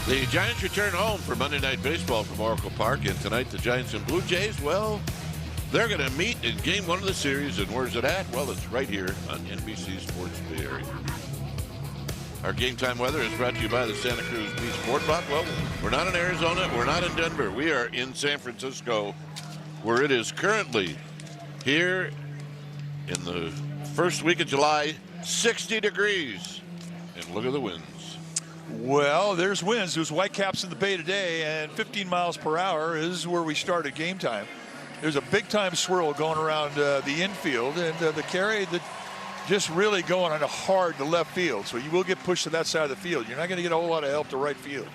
The Giants return home for Monday Night Baseball from Oracle Park, and tonight the Giants and Blue Jays, well, they're going to meet in Game 1 of the series, and where's it at? Well, it's right here on NBC Sports Bay Area. Our game time weather is brought to you by the Santa Cruz Beach Boardwalk. Well, we're not in Arizona, we're not in Denver. We are in San Francisco, where it is currently here in the first week of July, 60 degrees. And look at the winds. Well, there's winds. There's whitecaps in the bay today, and 15 miles per hour is where we start at game time. There's a big-time swirl going around the infield, and the carry that just really going on hard to left field. So you will get pushed to that side of the field. You're not going to get a whole lot of help to right field.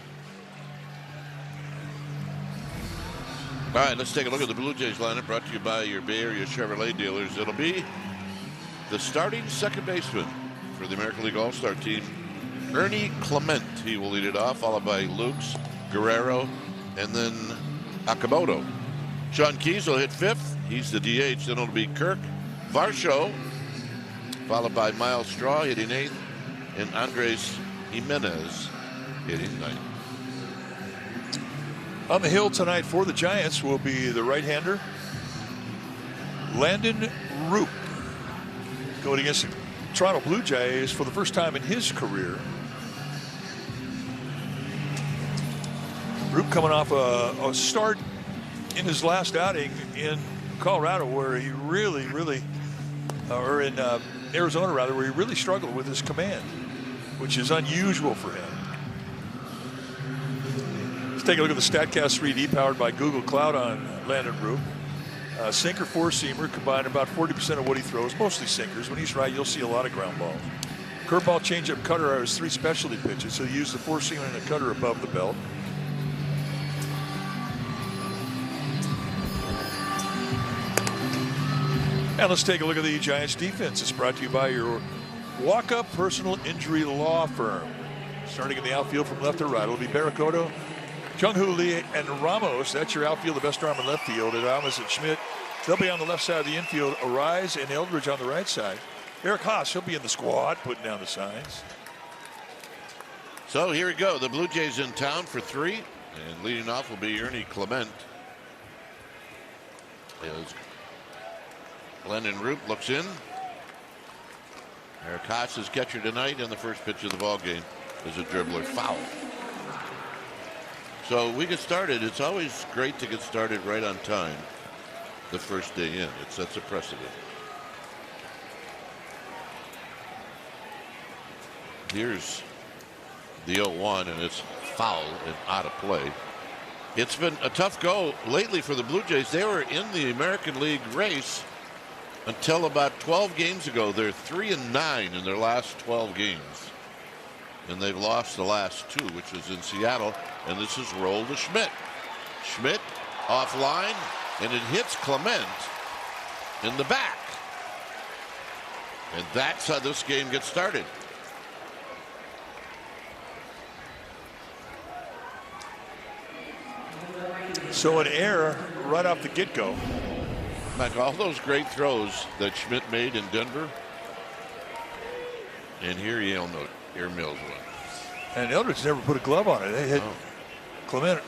All right, let's take a look at the Blue Jays lineup brought to you by your Bay Area Chevrolet dealers. It'll be the starting second baseman for the American League All-Star team, Ernie Clement. He will lead it off, followed by Lukes, Guerrero, and then Akamoto. Sean Keys will hit fifth. He's the DH. Then it'll be Kirk Varsho, followed by Miles Straw hitting eighth, and Andres Jimenez hitting ninth. On the hill tonight for the Giants will be the right-hander, Landon Roop, going against the Toronto Blue Jays for the first time in his career. Roop coming off a start in his last outing in Colorado, where he really, or in Arizona rather, where he really struggled with his command, which is unusual for him. Let's take a look at the StatCast 3D powered by Google Cloud on Landon Roop. Sinker, four-seamer, combined about 40% of what he throws, mostly sinkers. When he's right, you'll see a lot of ground balls. Curveball, changeup, cutter are his three specialty pitches, so he used the four-seamer and a cutter above the belt. And let's take a look at the Giants defense. It's brought to you by your walk-up personal injury law firm. Starting in the outfield from left to right, it'll be Barracoto, Jung-Hoo Lee, and Ramos. That's your outfield, the best arm in left field. And Ramos and Schmidt, they'll be on the left side of the infield. Arise and Eldridge on the right side. Eric Haas, he'll be in the squad, putting down the signs. So here we go. The Blue Jays in town for three. And leading off will be Ernie Clement. As Landon Roop looks in. Eric Haas is catcher tonight, and the first pitch of the ball game is a dribbler foul. So we get started. It's always great to get started right on time the first day in. It sets a precedent. Here's the 0-1, and it's foul and out of play. It's been a tough go lately for the Blue Jays. They were in the American League race until about 12 games ago. They're 3-9 in their last 12 games. And they've lost the last two, which was in Seattle. And this is rolled to Schmidt. Schmidt offline, and it hits Clement in the back. And that's how this game gets started. So an error right off the get-go. Like all those great throws that Schmidt made in Denver. And here Yale Mills went. And Eldridge never put a glove on it. They hit Clement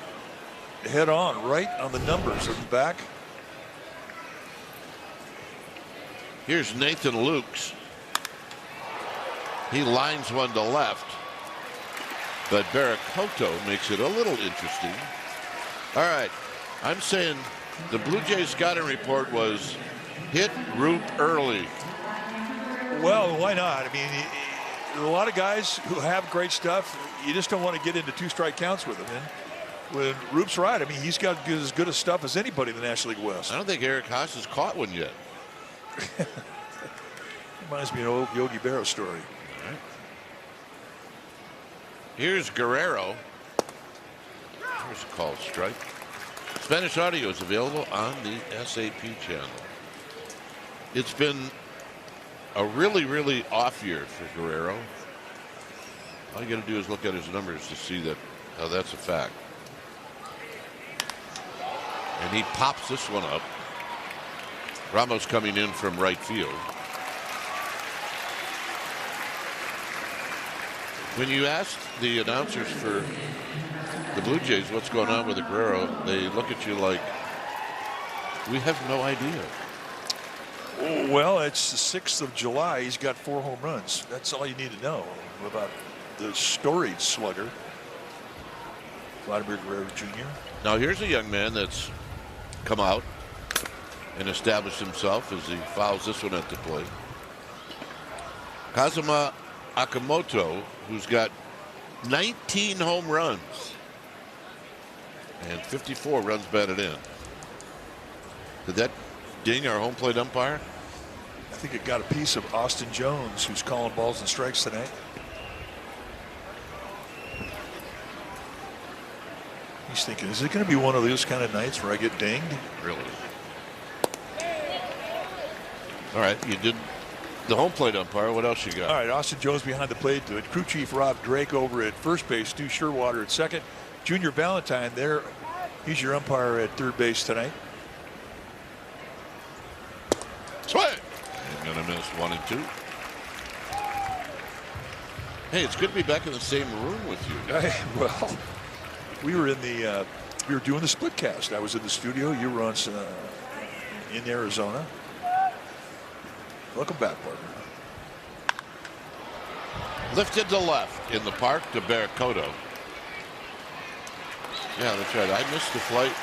head on, right on the numbers of the back. Here's Nathan Lukes. He lines one to left. But Barracoto makes it a little interesting. All right, I'm saying the Blue Jays scouting report was hit Roop early. Well, why not? I mean, a lot of guys who have great stuff, you just don't want to get into two-strike counts with them. And when Roop's right, I mean, he's got as good a stuff as anybody in the National League West. I don't think Eric Haas has caught one yet. Reminds me of an old Yogi Berra story. All right. Here's Guerrero. Here's a called strike. Spanish audio is available on the SAP channel. It's been a really off year for Guerrero. All you got to do is look at his numbers to see that how that's a fact. And he pops this one up. Ramos coming in from right field. When you ask the announcers for the Blue Jays what's going on with Guerrero, they look at you like, we have no idea. Well, it's the 6th of July. He's got 4 home runs. That's all you need to know about the storied slugger, Vladimir Guerrero Jr. Now here's a young man that's come out and established himself as he fouls this one at the plate. Kazuma Akamoto, who's got 19 home runs and 54 runs batted in. Did that ding our home plate umpire? I think it got a piece of Austin Jones, who's calling balls and strikes tonight. He's thinking, is it going to be one of those kind of nights where I get dinged? Really? All right, you did the home plate umpire. What else you got? All right, Austin Jones behind the plate. Crew chief Rob Drake over at first base. Stu Sherwater at second. Junior Valentine there. He's your umpire at third base tonight. Swing. I'm going to miss 1 and 2. Hey, it's good to be back in the same room with you. Well, we were doing the split cast. I was in the studio. You were on in Arizona. Welcome back, partner. Lifted to left in the park to Baracoto. Yeah, that's right. I missed the flight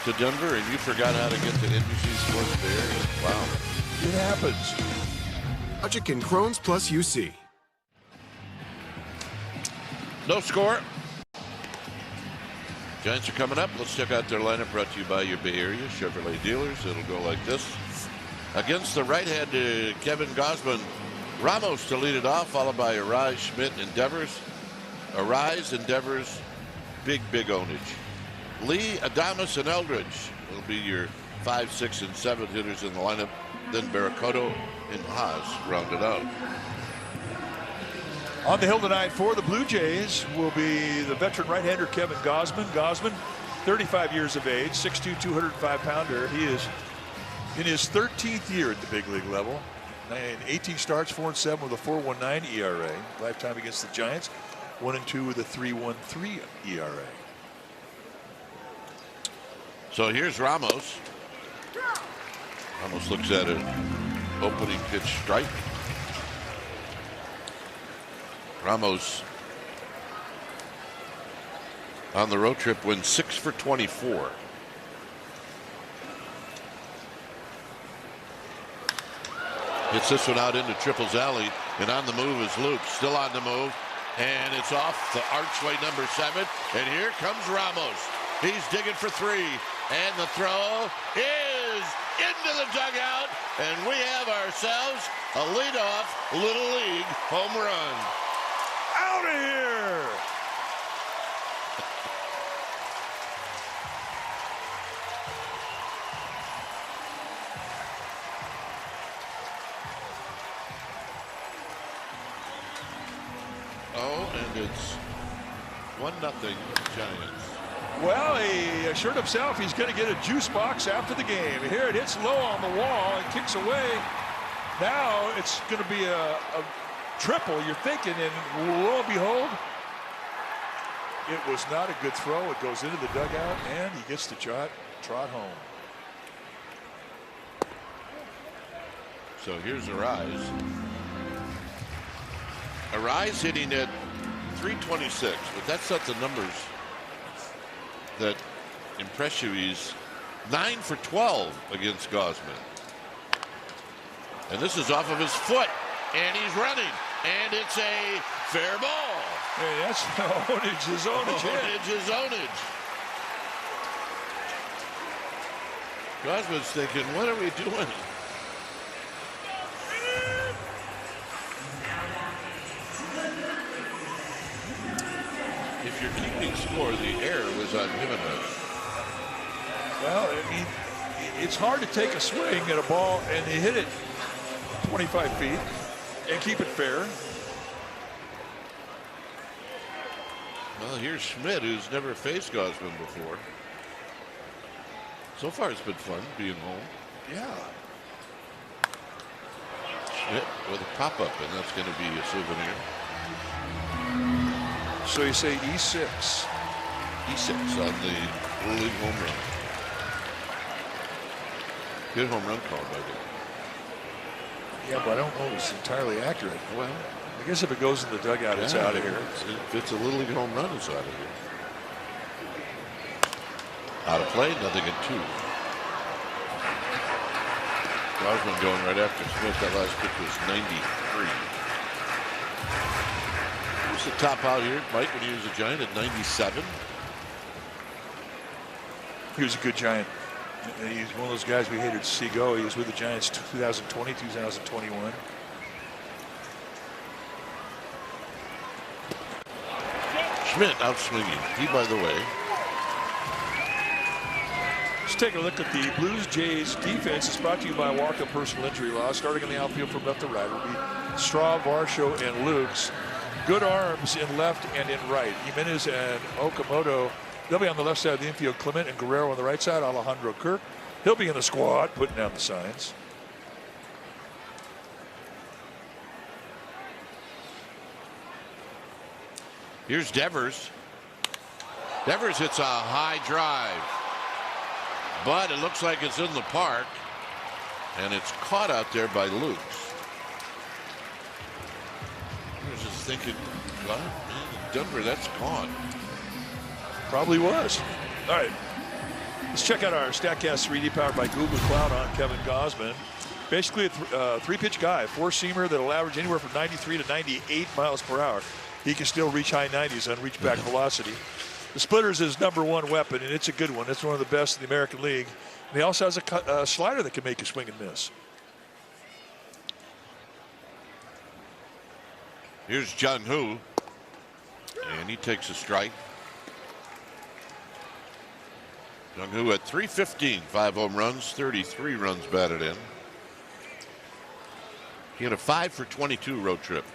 to Denver, and you forgot how to get to NBC Sports Bay Area. Wow. It happens. Logic and Crohn's plus UC. No score. Giants are coming up. Let's check out their lineup, brought to you by your Bay Area Chevrolet dealers. It'll go like this. Against the right-handed Kevin Gausman, Ramos to lead it off, followed by Arise, Schmidt, and Devers. Arise and Devers, big ownage. Lee, Adames, and Eldridge will be your 5, 6, and 7 hitters in the lineup. Then Baracoto and Haas round it out. On the hill tonight for the Blue Jays will be the veteran right-hander Kevin Gausman. Gausman, 35 years of age, 6'2", 205-pounder. He is in his 13th year at the big league level. 18 starts, 4-7 with a 4.19 ERA. Lifetime against the Giants, 1-2 with a 3.13 ERA. So here's Ramos. Ramos looks at an opening pitch strike. Ramos on the road trip wins 6 for 24. Hits this one out into Triple's alley, and on the move is Luke, still on the move, and it's off the archway number 7, and here comes Ramos. He's digging for 3, and the throw is into the dugout, and we have ourselves a leadoff Little League home run. Out of here! Oh, and it's 1-0 Giants. Well, he assured himself he's going to get a juice box after the game. Here it hits low on the wall and kicks away. Now it's going to be a triple, you're thinking, and lo and behold, it was not a good throw. It goes into the dugout, and he gets to trot home. So here's Arise. Arise hitting at 326, but that's not the numbers that impress you. He's 9 for 12 against Gausman. And this is off of his foot, and he's running, and it's a fair ball. Hey, that's ownage is ownage. Ownage is ownage. Gausman's thinking, what are we doing? If you're keeping score, the error was on Jimenez. Well, I mean, it's hard to take a swing at a ball and they hit it 25 feet and keep it fair. Well, here's Schmidt, who's never faced Gausman before. So far, it's been fun being home. Yeah. Schmidt with a pop-up, and that's going to be a souvenir. So you say E6. E6 on the Little League home run. Good home run call by them. Yeah, but I don't know if it's entirely accurate. Well, I guess if it goes in the dugout, it's out of here. If it's a Little League home run, it's out of here. Out of play, nothing at 2. Gausman going right after Smith. That last pitch was 93. Who's the top out here, Mike, when he was a Giant at 97? He was a good Giant. He's one of those guys we hated to see go. He was with the Giants 2020, 2021. Schmidt out swinging. He, by the way. Let's take a look at the Blues Jays defense. It's brought to you by Walker Personal Injury Law. Starting in the outfield from left to right will be Straw, Varsho, and Lukes. Good arms in left and in right. Jimenez and Okamoto. They'll be on the left side of the infield. Clement and Guerrero on the right side. Alejandro Kirk. He'll be in the squad, putting down the signs. Here's Devers. Devers hits a high drive, but it looks like it's in the park, and it's caught out there by Lukes. I was just thinking, well, Denver, that's gone. Probably was. All right. Let's check out our StatCast 3D powered by Google Cloud on Kevin Gausman. Basically a three-pitch guy, four-seamer that'll average anywhere from 93 to 98 miles per hour. He can still reach high 90s on reach-back velocity. The splitter is his #1 weapon, and it's a good one. It's one of the best in the American League. And he also has a slider that can make you swing and miss. Here's Jung Hoo, and he takes a strike. Jung Hoo at .315, 5 home runs, 33 runs batted in. He had a 5 for 22 road trip.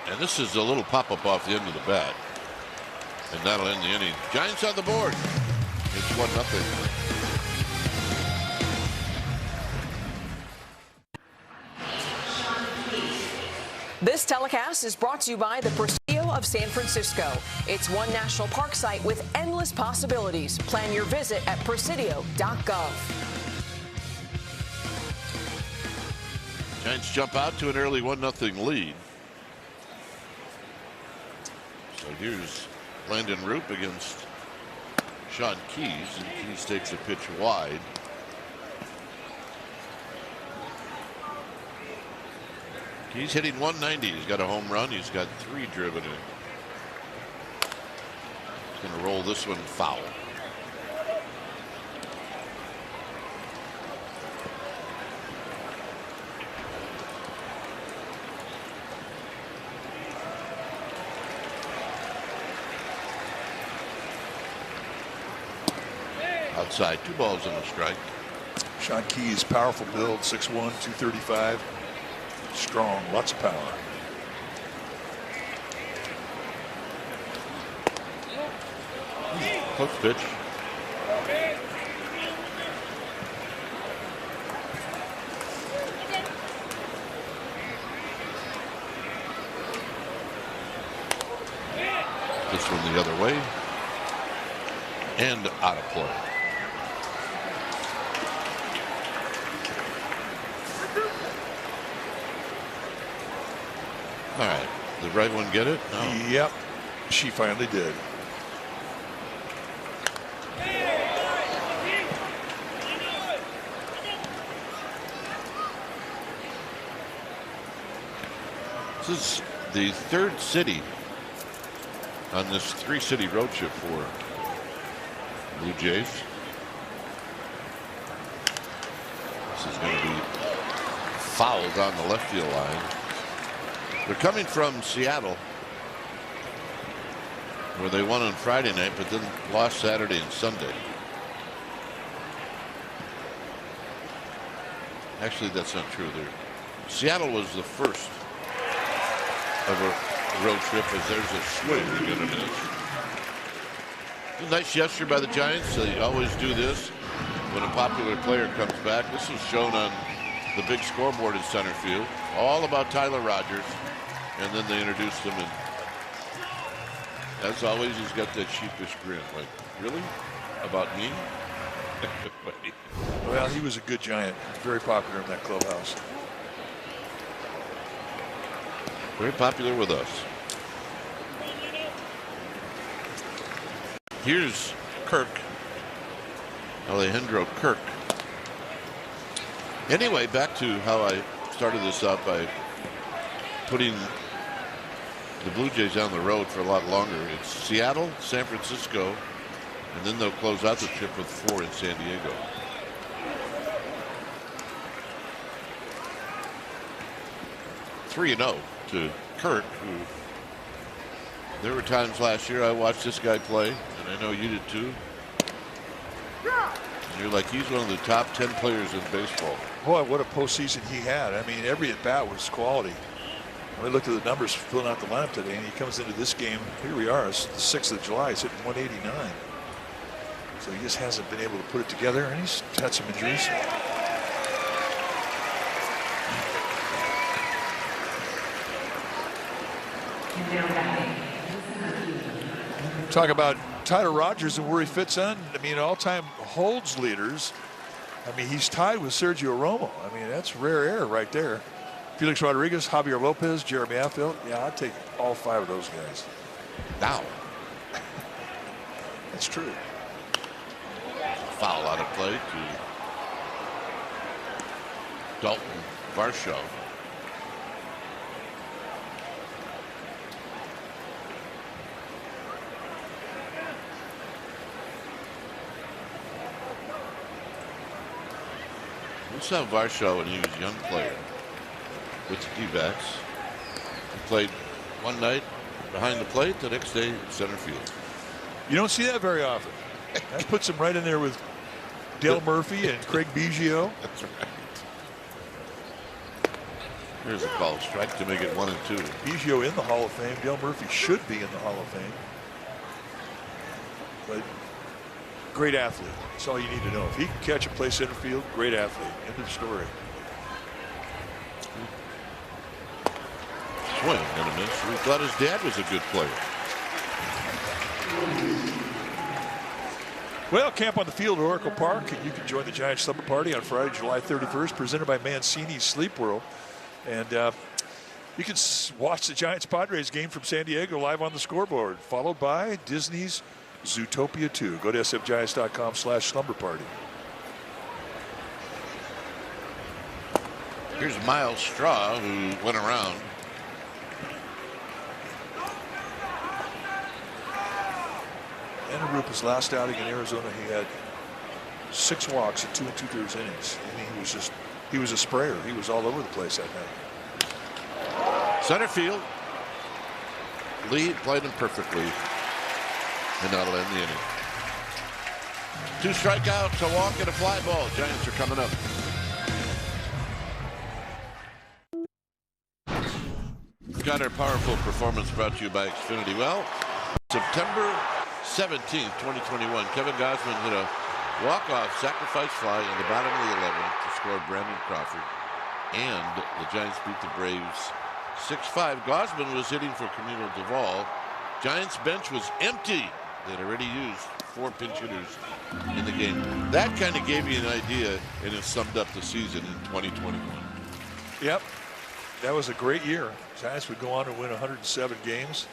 And this is a little pop-up off the end of the bat. And that'll end the inning. Giants on the board. It's 1-0. This telecast is brought to you by the Presidio of San Francisco. It's one national park site with endless possibilities. Plan your visit at presidio.gov. Giants jump out to an early 1-0 lead. So here's Landon Roop against Sean Keys, and Keys takes a pitch wide. He's hitting 190. He's got a home run. He's got 3 driven in. He's going to roll this one foul. Outside, 2 balls and a strike. Sean Keys, powerful build, 6'1", 235. Strong, lots of power. Close pitch. This one the other way. And out of play. All right, the right one get it? No. Yep, she finally did. This is the 3rd city on this 3-city road trip for Blue Jays. This is going to be fouled on the left field line. They're coming from Seattle, where they won on Friday night, but then lost Saturday and Sunday. Actually, that's not true. Seattle was the first of a road trip, as there's a swing they're going to miss. A nice gesture by the Giants. They always do this when a popular player comes back. This was shown on the big scoreboard in center field, all about Tyler Rogers. And then they introduced him, and as always, he's got that sheepish grin. Like, really? About me? Well, he was a good Giant. Very popular in that clubhouse. Very popular with us. Here's Kirk. Alejandro Kirk. Anyway, back to how I started this up by putting the Blue Jays on the road for a lot longer. It's Seattle, San Francisco, and then they'll close out the trip with 4 in San Diego. (3-0) to Kirk, who there were times last year I watched this guy play, and I know you did too. And you're like, he's one of the top 10 players in baseball. Boy, what a postseason he had. I mean, every at bat was quality. We looked at the numbers filling out the lineup today, and he comes into this game. Here we are, it's the 6th of July. He's hitting 189. So he just hasn't been able to put it together, and he's had some injuries. Talk about Tyler Rogers and where he fits in. I mean, all-time holds leaders. I mean, he's tied with Sergio Romo. I mean, that's rare air right there. Felix Rodriguez, Javier Lopez, Jeremy Affield. Yeah, I'd take all 5 of those guys. Now. That's true. Foul out of play to Dalton Varsho. We saw Varsho when he was a young player with the D-backs. He played one night behind the plate, the next day center field. You don't see that very often. That puts him right in there with Dale Murphy and Craig Biggio. That's right. Here's a call strike to make it 1-2. Biggio in the Hall of Fame. Dale Murphy should be in the Hall of Fame. But great athlete. That's all you need to know. If he can catch and play center field, great athlete. End of story. Swing and a miss. We thought his dad was a good player. Well, camp on the field at Oracle Park, and you can join the Giants Slumber Party on Friday, July 31st, presented by Mancini's Sleep World. And you can watch the Giants-Padres game from San Diego live on the scoreboard, followed by Disney's Zootopia 2. Go to sfgiants.com/slumber party. Here's Miles Straw, who went around. Anarupa's last outing in Arizona, he had 6 walks in 2 2/3 innings. I mean, he was a sprayer. He was all over the place that night. Center field. Lee played him perfectly, and that'll end the inning. 2 strikeouts, a walk, and a fly ball. Giants are coming up. Got our powerful performance brought to you by Xfinity. Well, September 17th, 2021, Kevin Gausman hit a walk-off sacrifice fly in the bottom of the 11th to score Brandon Crawford, and the Giants beat the Braves 6-5. Gausman was hitting for Camilo Duvall. Giants bench was empty. They'd already used 4 pinch hitters in the game. That kind of gave you an idea, and it summed up the season in 2021. Yep, that was a great year. Giants would go on to win 107 games.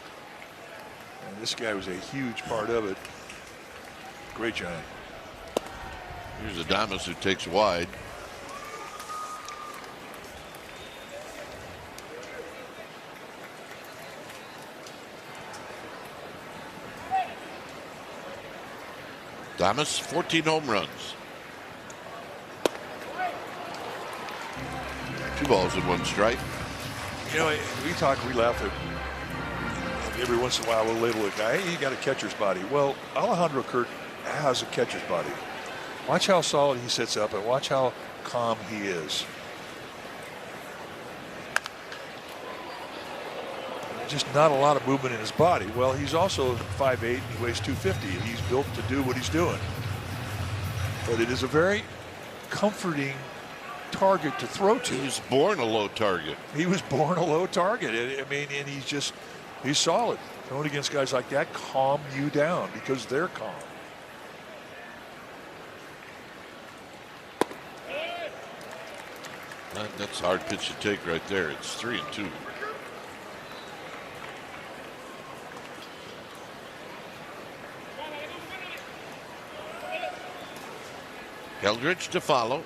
And this guy was a huge part of it. Great Giant. Here's Adames, who takes wide. Adames, 14 home runs. 2 balls and 1 strike. You know, we laugh at every once in a while we'll label a guy, hey, he got a catcher's body. Well, Alejandro Kirk has a catcher's body. Watch how solid he sits up and watch how calm he is. Just not a lot of movement in his body. Well, he's also 5'8" and he weighs 250, and he's built to do what he's doing. But it is a very comforting target to throw to. He was born a low target. He was born a low target. I mean, and he's solid. Throwing against guys like that calm you down because they're calm. That's a hard pitch to take right there. It's 3-2. Eldridge to follow.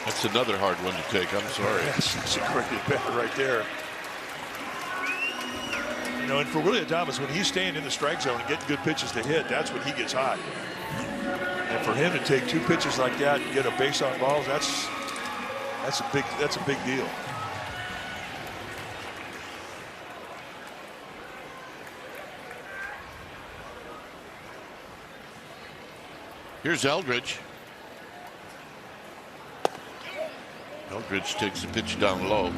That's another hard one to take. I'm sorry. That's a great at bat right there. You know, and for Willie Adames, when he's staying in the strike zone and getting good pitches to hit, that's when he gets hot. And for him to take 2 pitches like that and get a base on balls, that's a big deal. Here's Eldridge. Eldridge takes the pitch down low.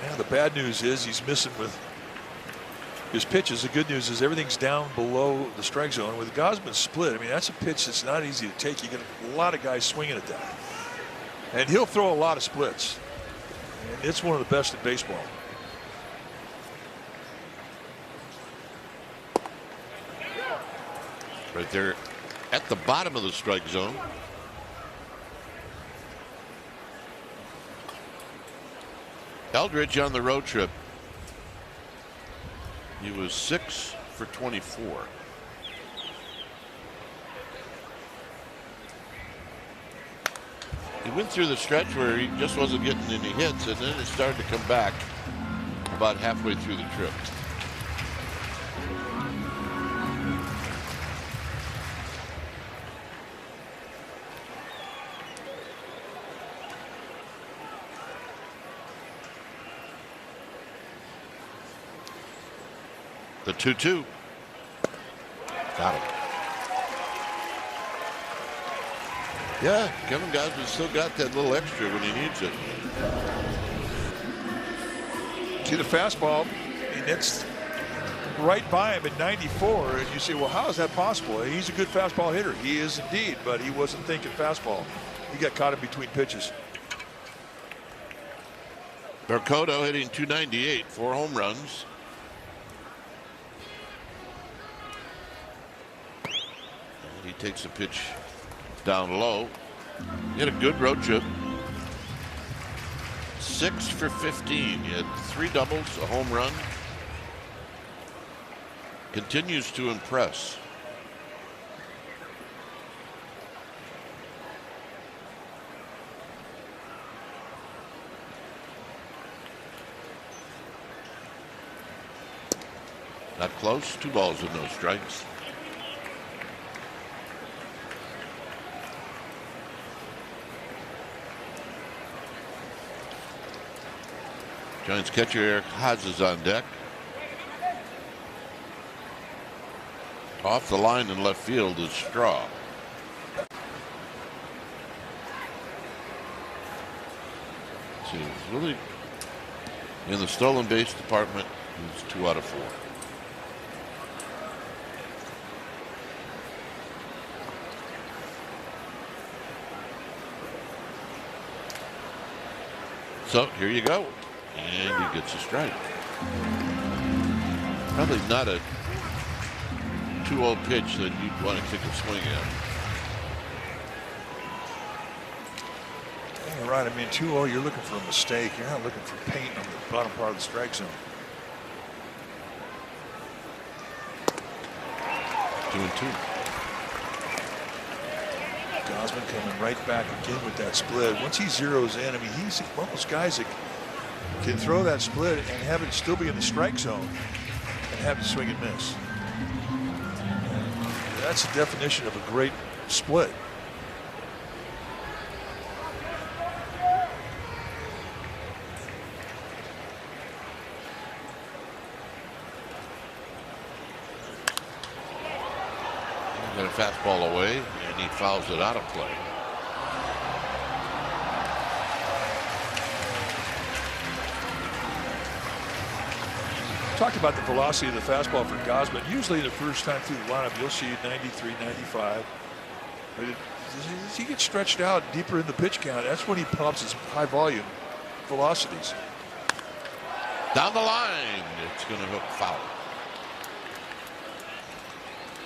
Yeah, the bad news is he's missing with his pitches. The good news is everything's down below the strike zone. With Gausman's split, I mean, that's a pitch that's not easy to take. You get a lot of guys swinging at that. And he'll throw a lot of splits. And it's one of the best in baseball. Right there at the bottom of the strike zone. Eldridge on the road trip. He was 6 for 24. He went through the stretch where he just wasn't getting any hits, and then it started to come back about halfway through the trip. The 2-2. Got him. Yeah, Kevin Gausman still got that little extra when he needs it. See the fastball, and it's right by him at 94, and you say, well, how is that possible? He's a good fastball hitter. He is indeed, but he wasn't thinking fastball. He got caught in between pitches. Bercotto hitting .298, 4 home runs. And he takes a pitch down low. He had a good road trip. 6 for 15. He had 3 doubles, a home run. Continues to impress. Not close. 2 balls and no strikes. Giants catcher Eric Haas is on deck. Off the line in left field is Straw. So he's really in the stolen base department. He's 2 out of 4. So here you go. And he gets a strike. Probably not a 2-0 pitch that you'd want to take a swing at. Yeah, right. I mean, 2-0, you're looking for a mistake. You're not looking for paint on the bottom part of the strike zone. 2-2. Gausman coming right back again with that split. Once he zeroes in, I mean, he's one of those guys that can throw that split and have it still be in the strike zone and have to swing and miss. That's the definition of a great split. Got a fastball away, and he fouls it out of play. Talked about the velocity of the fastball for Gausman. Usually the first time through the lineup, you'll see 93, 95. But as he gets stretched out deeper in the pitch count, that's when he pumps his high volume velocities. Down the line, it's going to hook foul.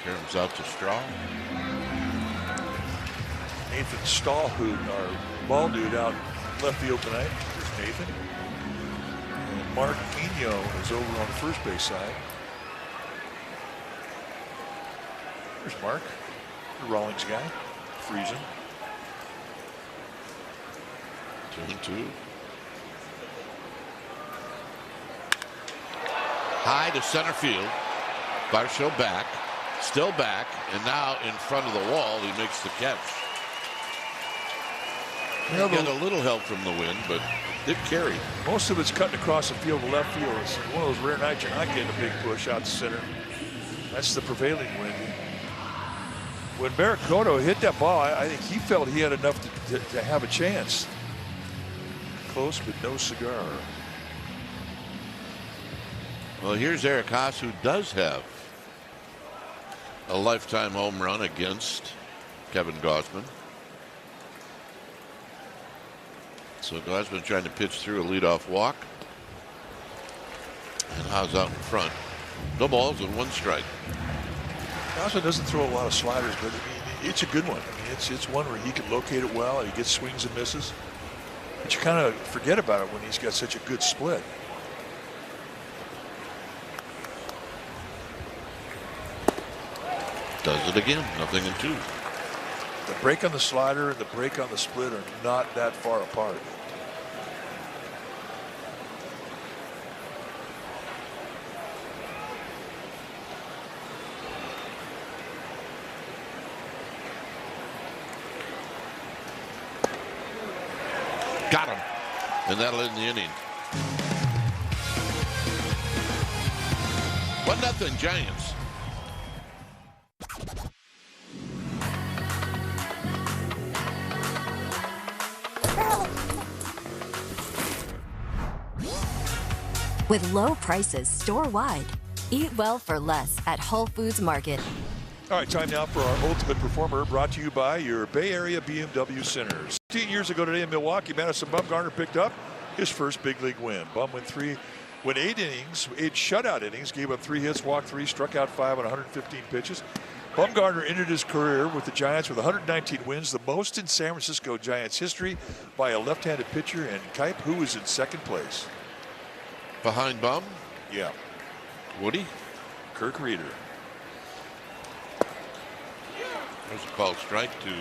Comes out to Straw. Nathan Stallhood, our ball dude, out left field tonight. There's Nathan. And Mark Pino is over on the first base side. There's Mark, the Rawlings guy, freezing. 2-2. High to center field. Varsho back. Still back, and now in front of the wall, he makes the catch. He got a little help from the wind, but it did carry. Most of it's cutting across the field to left field. It's one of those rare nights you're not getting a big push out to center. That's the prevailing wind. When Barracoto hit that ball, I think he felt he had enough to have a chance. Close, but no cigar. Well, here's Eric Haas, who does have a lifetime home run against Kevin Gausman. So Gausman trying to pitch through a leadoff walk. And Haas out in front. No balls and one strike. Gausman doesn't throw a lot of sliders, but I mean, it's a good one. I mean, it's one where he can locate it well and he gets swings and misses. But you kind of forget about it when he's got such a good split. Does it again, 0-2. The break on the slider and the break on the split are not that far apart. Got him. And that'll end the inning. 1-0 Giants. With low prices store-wide. Eat well for less at Whole Foods Market. All right, time now for our Ultimate Performer, brought to you by your Bay Area BMW Centers. 15 years ago today in Milwaukee, Madison Bumgarner picked up his first big league win. Bum went 8 shutout innings, gave up 3 hits, walked 3, struck out 5 on 115 pitches. Bumgarner ended his career with the Giants with 119 wins, the most in San Francisco Giants history, by a left-handed pitcher, and Kipe, who is in second place. Behind Bum? Yeah. Woody? Kirk Reeder. There's a called strike to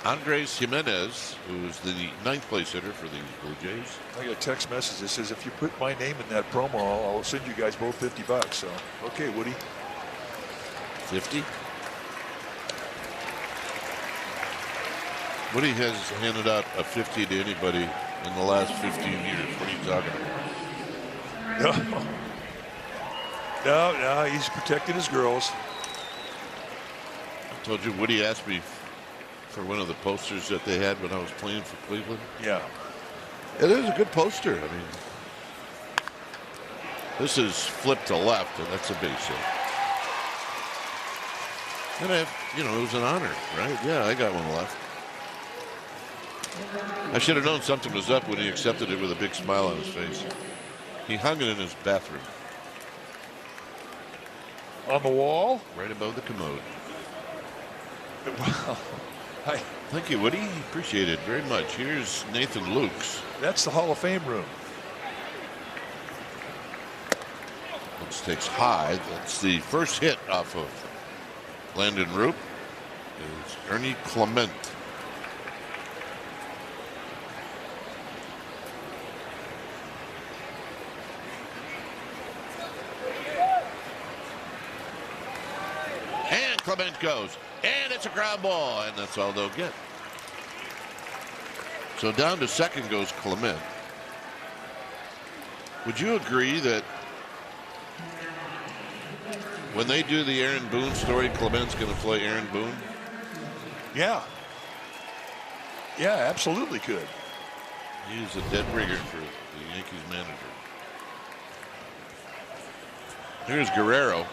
Andres Jimenez, who's the 9th place hitter for the Blue Jays. I got a text message that says, if you put my name in that promo, I'll send you guys both $50. So, okay, Woody. 50. Woody has handed out a 50 to anybody in the last 15 years. What are you talking about? No, he's protected his girls. I told you Woody asked me for one of the posters that they had when I was playing for Cleveland. Yeah. It is a good poster. I mean, this is flipped to left, and that's a base hit. And it was an honor, right? Yeah, I got one left. I should have known something was up when he accepted it with a big smile on his face. He hung it in his bathroom. On the wall? Right above the commode. Wow. Thank you, Woody. Appreciate it very much. Here's Nathan Lukes. That's the Hall of Fame room. Lukes takes high. That's the first hit off of Landon Roop. It's Ernie Clement. And Clement goes. And it's a ground ball, and that's all they'll get. So down to second goes Clement. Would you agree that When they do the Aaron Boone story, Clement's going to play Aaron Boone. Yeah. Yeah, absolutely could. He's a dead ringer for the Yankees manager. Here's Guerrero.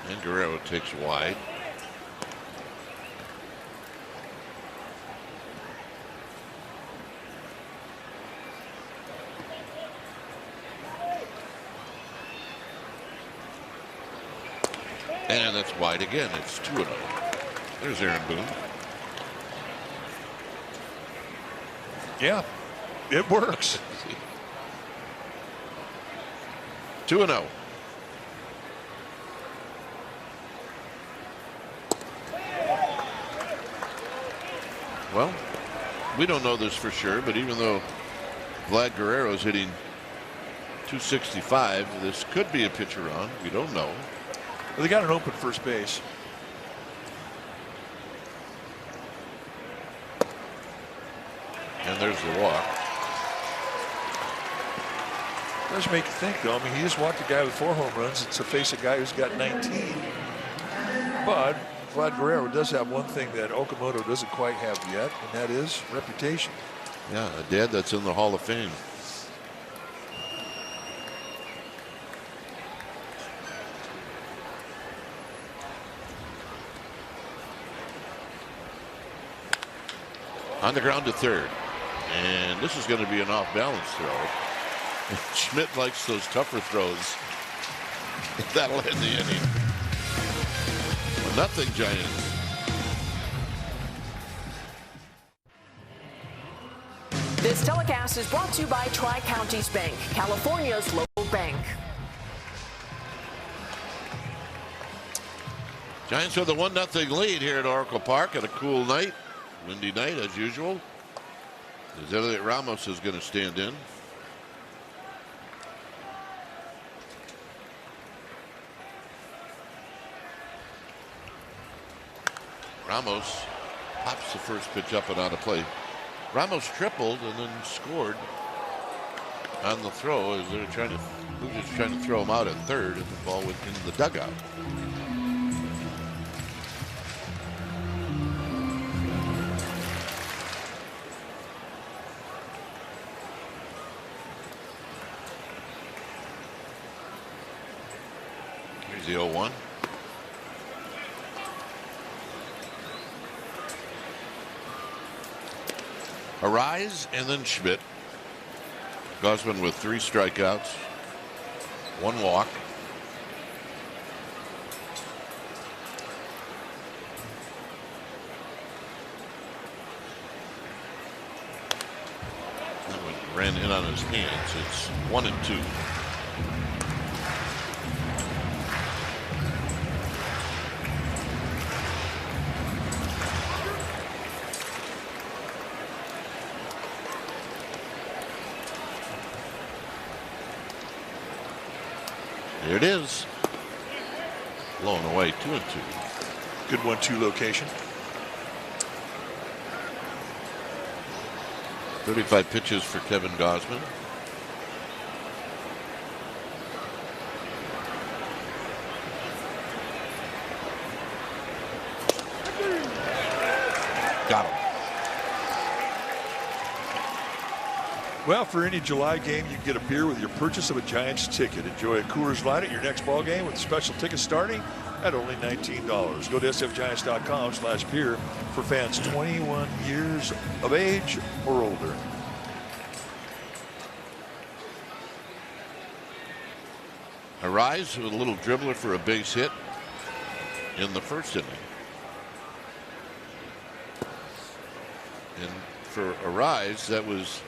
And Guerrero takes wide. And that's wide again. It's 2-0. There's Aaron Boone. Yeah, it works. 2-0. Well, we don't know this for sure, but even though Vlad Guerrero is hitting 265, this could be a pitcher on. We don't know. Well, they got an open first base. And there's the walk. Does make you think, though. I mean, he just walked a guy with 4 home runs. It's to face a guy who's got 19. But Vlad Guerrero does have one thing that Okamoto doesn't quite have yet, and that is reputation. Yeah, a dad that's in the Hall of Fame. On the ground to third. And this is going to be an off-balance throw. Schmidt likes those tougher throws. That'll end the inning. 1-0 Giants. This telecast is brought to you by Tri-Counties Bank, California's local bank. Giants with a 1-0 lead here at Oracle Park at a cool night. Windy night as usual. As Elliot Ramos is going to stand in. Ramos pops the first pitch up and out of play. Ramos tripled and then scored on the throw as they're trying to, Luja's trying to throw him out at third, and the ball went into the dugout. Here's the 0-1. Arise and then Schmidt. Gosman with 3 strikeouts, 1 walk. That one ran in on his hands. It's 1-2. There it is. Blowing away 2-2. Good 1-2 location. 35 pitches for Kevin Gosman. Got him. Well, for any July game, you can get a beer with your purchase of a Giants ticket. Enjoy a Coors Light at your next ball game with special tickets starting at only $19. Go to sfgiants.com/beer for fans 21 years of age or older. Arise with a little dribbler for a base hit in the first inning. And for Arise, that was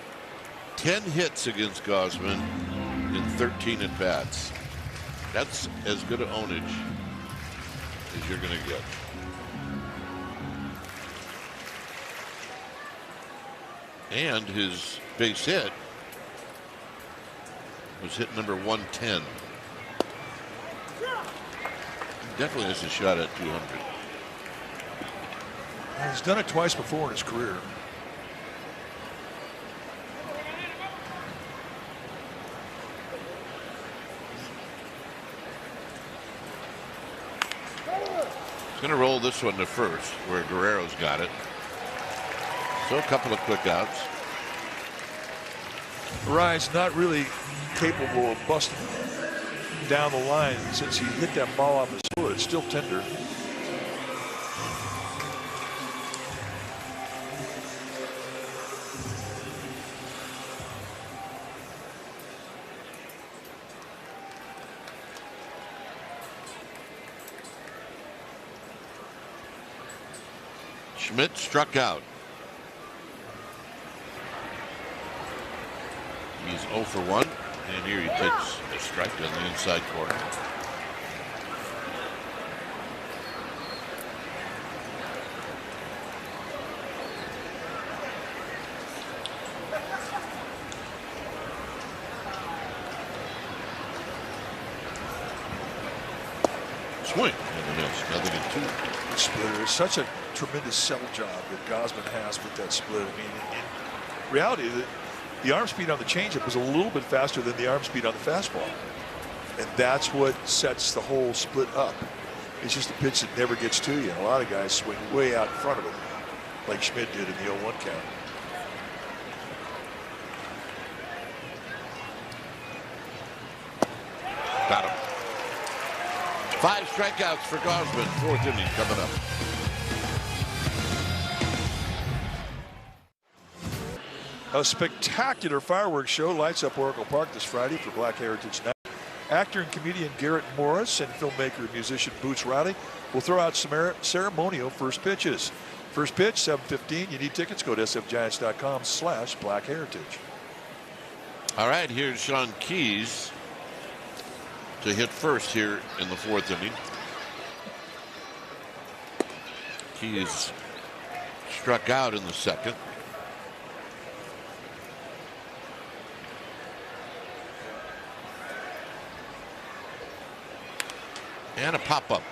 10 hits against Gosman in 13 at-bats. That's as good an ownage as you're going to get. And his base hit was hit number 110. He definitely has a shot at 200. He's done it twice before in his career. Going to roll this one to first, where Guerrero's got it. So a couple of quick outs. Ryan's not really capable of busting down the line since he hit that ball off his foot. It's still tender. Schmidt struck out. He's 0 for 1, and here he takes a strike on the inside corner. Swing and a miss. Nothing in 2. The splitter is such a tremendous sell job that Gausman has with that split. I mean, in reality, the arm speed on the changeup is a little bit faster than the arm speed on the fastball. And that's what sets the whole split up. It's just a pitch that never gets to you. And a lot of guys swing way out in front of it, like Schmidt did in the 0-1 count. Got him. 5 strikeouts for Gausman. 4th inning coming up. A spectacular fireworks show lights up Oracle Park this Friday for Black Heritage Night. Actor and comedian Garrett Morris and filmmaker and musician Boots Riley will throw out ceremonial first pitches. First pitch, 7:15. You need tickets. Go to sfgiants.com/blackheritage. All right, here's Sean Keys to hit first here in the 4th inning. Keys struck out in the 2nd. And a pop-up.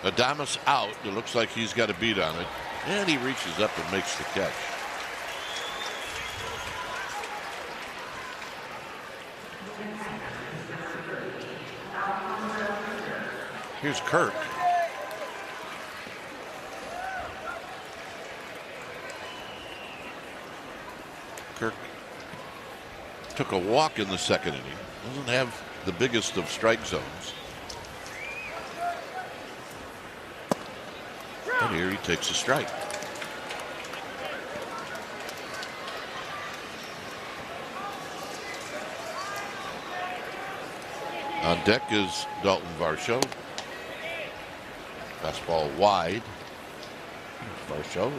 Adames out. It looks like he's got a beat on it. And he reaches up and makes the catch. Here's Kirk. Kirk took a walk in the 2nd inning. Doesn't have the biggest of strike zones. And here he takes a strike. On deck is Dalton Varsho. Fastball wide. Varsho.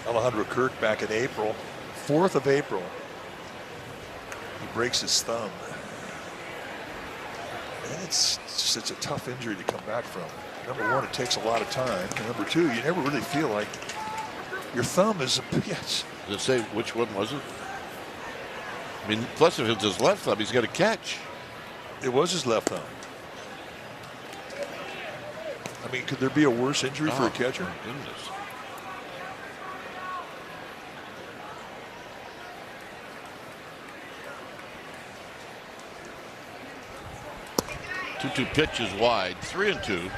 Alejandro Kirk back in April. 4th of April, he breaks his thumb. And it's a tough injury to come back from. Number one, it takes a lot of time. And number two, you never really feel like your thumb is yes. Does it say which one was it? I mean, plus if it's his left thumb, he's got to catch. It was his left thumb. I mean, could there be a worse injury for a catcher? My goodness. Two pitches wide, 3-2.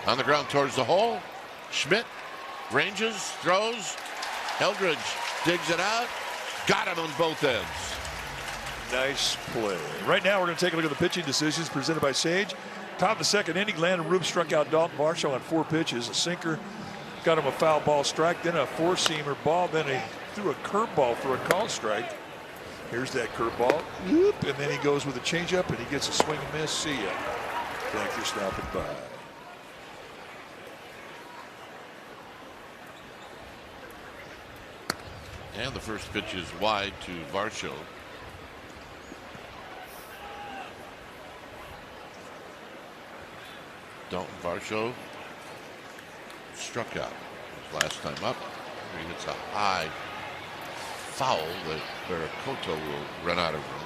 On the ground towards the hole. Schmidt ranges, throws. Eldridge digs it out. Got him on both ends. Nice play. Right now, we're going to take a look at the pitching decisions presented by Sage. Top of the 2nd inning, Landon Rube struck out Dalton Varsho on 4 pitches. A sinker got him a foul ball strike, then a 4-seamer ball, then he threw a curveball for a call strike. Here's that curveball, whoop, and then he goes with a changeup and he gets a swing and miss. See ya. Thanks for stopping by. And the first pitch is wide to Varsho. Dalton Varsho struck out his last time up. He hits a high foul that Barakoto will run out of room.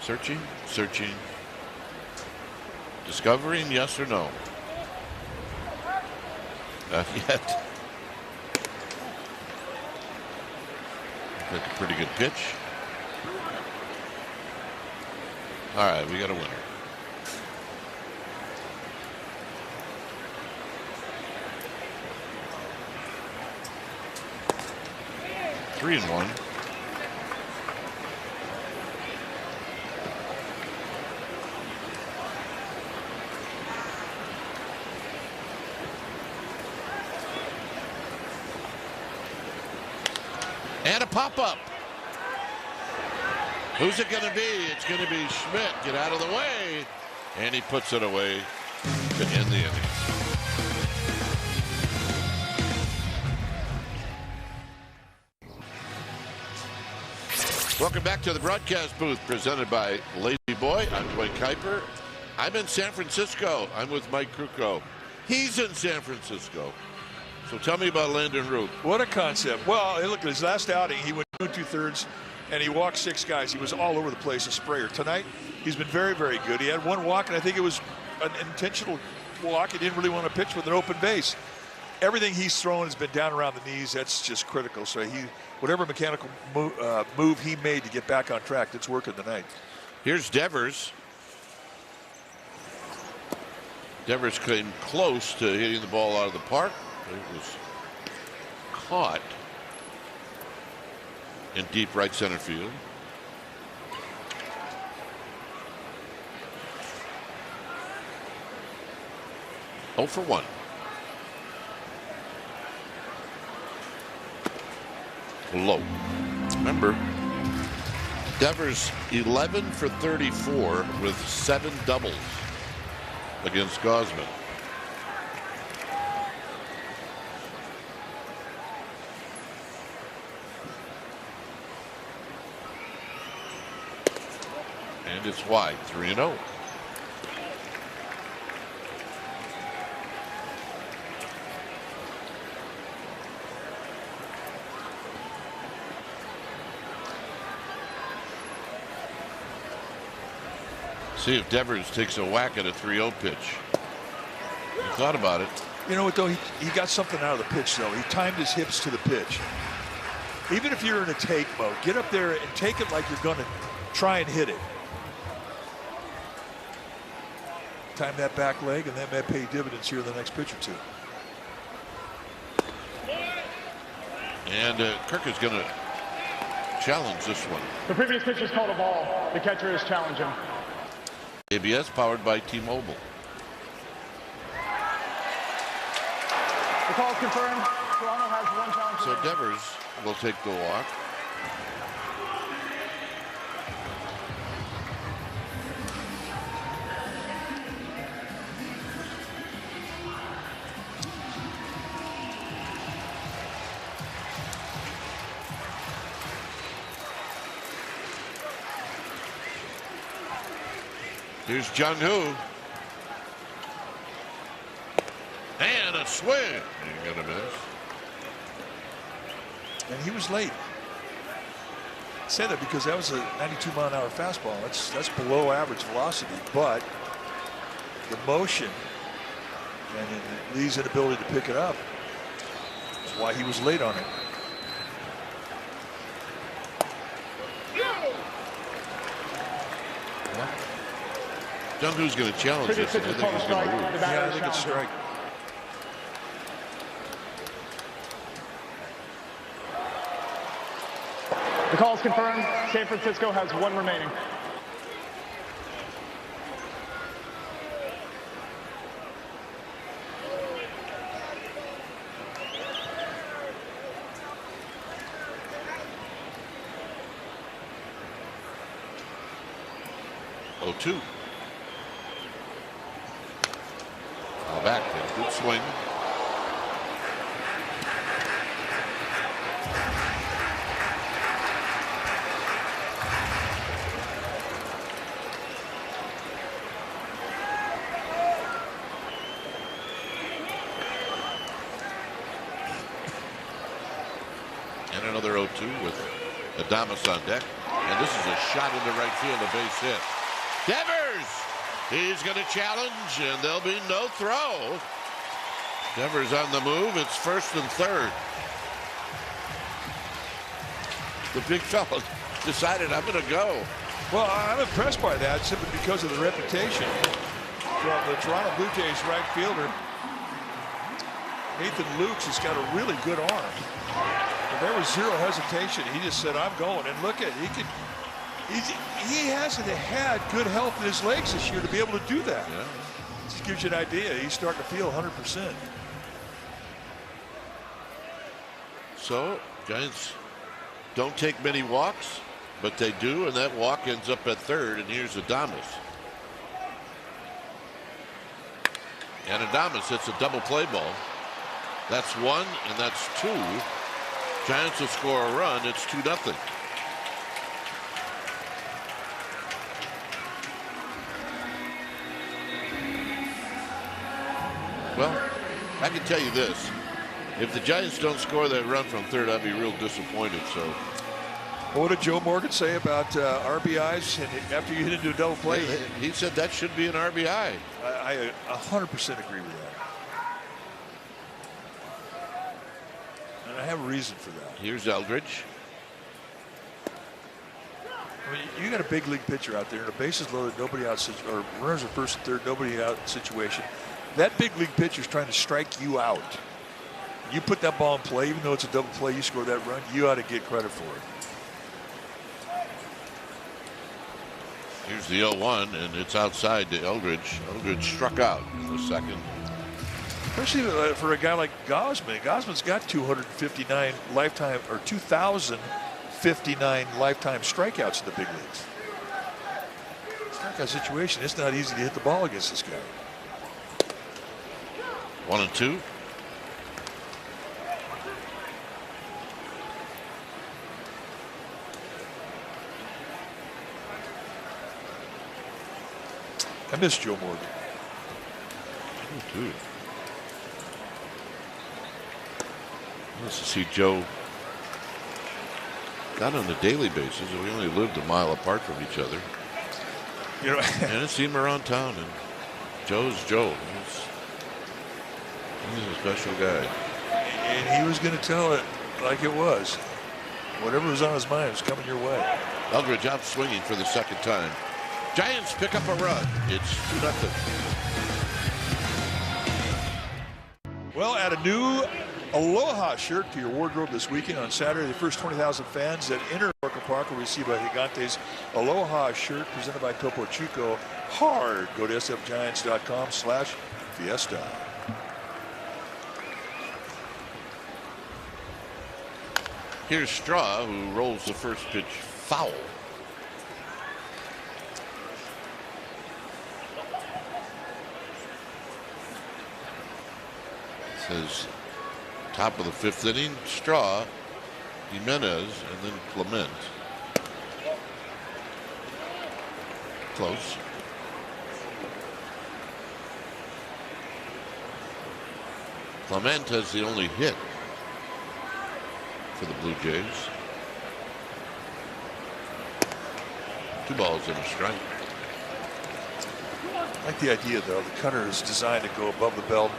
Searching, searching. Discovering, yes or no? Not yet. That's a pretty good pitch. All right, we got a winner. Three and one. And a pop-up. Who's it going to be? It's going to be Schmidt. Get out of the way. And he puts it away to end the inning. Welcome back to the broadcast booth presented by Lazy Boy. I'm Dwight Kuiper. I'm in San Francisco. I'm with Mike Krukow. He's in San Francisco. So tell me about Landon Root. What a concept. Well, look at his last outing. He went 2 2/3, and he walked 6 guys. He was all over the place, a sprayer. Tonight, he's been very, very good. He had 1 walk, and I think it was an intentional walk. He didn't really want to pitch with an open base. Everything he's thrown has been down around the knees. That's just critical. So whatever mechanical move he made to get back on track, it's working tonight. Here's Devers. Devers came close to hitting the ball out of the park. It was caught in deep right center field. Oh for 1. Low. Remember, Devers 11 for 34 with 7 doubles against Gausman. And it's wide, 3-0. See if Devers takes a whack at a 3-0 pitch. He thought about it. You know what, though? He got something out of the pitch, though. He timed his hips to the pitch. Even if you're in a take mode, get up there and take it like you're going to try and hit it. Time that back leg, and that may pay dividends here in the next pitch or two. And Kirk is going to challenge this one. The previous pitch is called a ball. The catcher is challenging. ABS powered by T-Mobile. The call is confirmed. Toronto has 1 challenge. So Devers will take the walk. Here's Jung-Hoo. And a swing. Ain't gonna miss. And he was late. I say that because that was a 92-mile-an-hour fastball. That's below average velocity, but the motion and Lee's inability to pick it up is why he was late on it. Jung-Hoo's going to challenge this. I think he's going to lose. Yeah, I think it's a strike. The call is confirmed. San Francisco has 1 remaining. Oh, 2. Back, good swing. 2 with Adames on deck. And this is a shot into right field, a base hit. Devers! He's going to challenge, and there'll be no throw. Devers on the move. It's first and third. The big fella decided, I'm going to go. Well, I'm impressed by that simply because of the reputation from the Toronto Blue Jays right fielder. Nathan Lukes has got a really good arm. And there was zero hesitation. He just said, I'm going. And look at, he hasn't had good health in his legs this year to be able to do that. Yeah. Just gives you an idea. He's starting to feel 100%. So, Giants don't take many walks, but they do, and that walk ends up at third, and here's Adames. And Adames hits a double play ball. That's 1, and that's 2. Giants will score a run. It's 2-0. Well, I can tell you this. If the Giants don't score that run from third, I'd be real disappointed. So, what did Joe Morgan say about RBIs and after you hit into a double play? He said that should be an RBI. I 100% agree with that. And I have a reason for that. Here's Eldridge. I mean, you got a big league pitcher out there in a bases loaded, nobody out, or runners at first and third, nobody out situation. That big league pitcher is trying to strike you out. You put that ball in play, even though it's a double play, you score that run, you ought to get credit for it. Here's the 0-1, and it's outside to Eldridge. Eldridge struck out in the second. Especially for a guy like Gausman. Gausman's got 259 lifetime, or 2,059 lifetime strikeouts in the big leagues. Strikeout situation, it's not easy to hit the ball against this guy. 1-2. I miss Joe Morgan. Me too. Nice to see Joe. Not on a daily basis. We only lived a mile apart from each other. You know, and I see him around town, and Joe's Joe. He's a special guy. And he was going to tell it like it was. Whatever was on his mind was coming your way. Eldridge out swinging for the second time. Giants pick up a run. It's 2-0. Well, add a new Aloha shirt to your wardrobe this weekend. On Saturday, the first 20,000 fans at Inter Orca Park will receive a Gigantes Aloha shirt presented by Topo Chico. Hard. Go to sfgiants.com/fiesta. Here's Straw, who rolls the first pitch foul. Says top of the 5th inning, Straw, Jimenez, and then Clement. Close. Clement has the only hit for the Blue Jays. 2 balls and a strike. I like the idea, though. The cutter is designed to go above the belt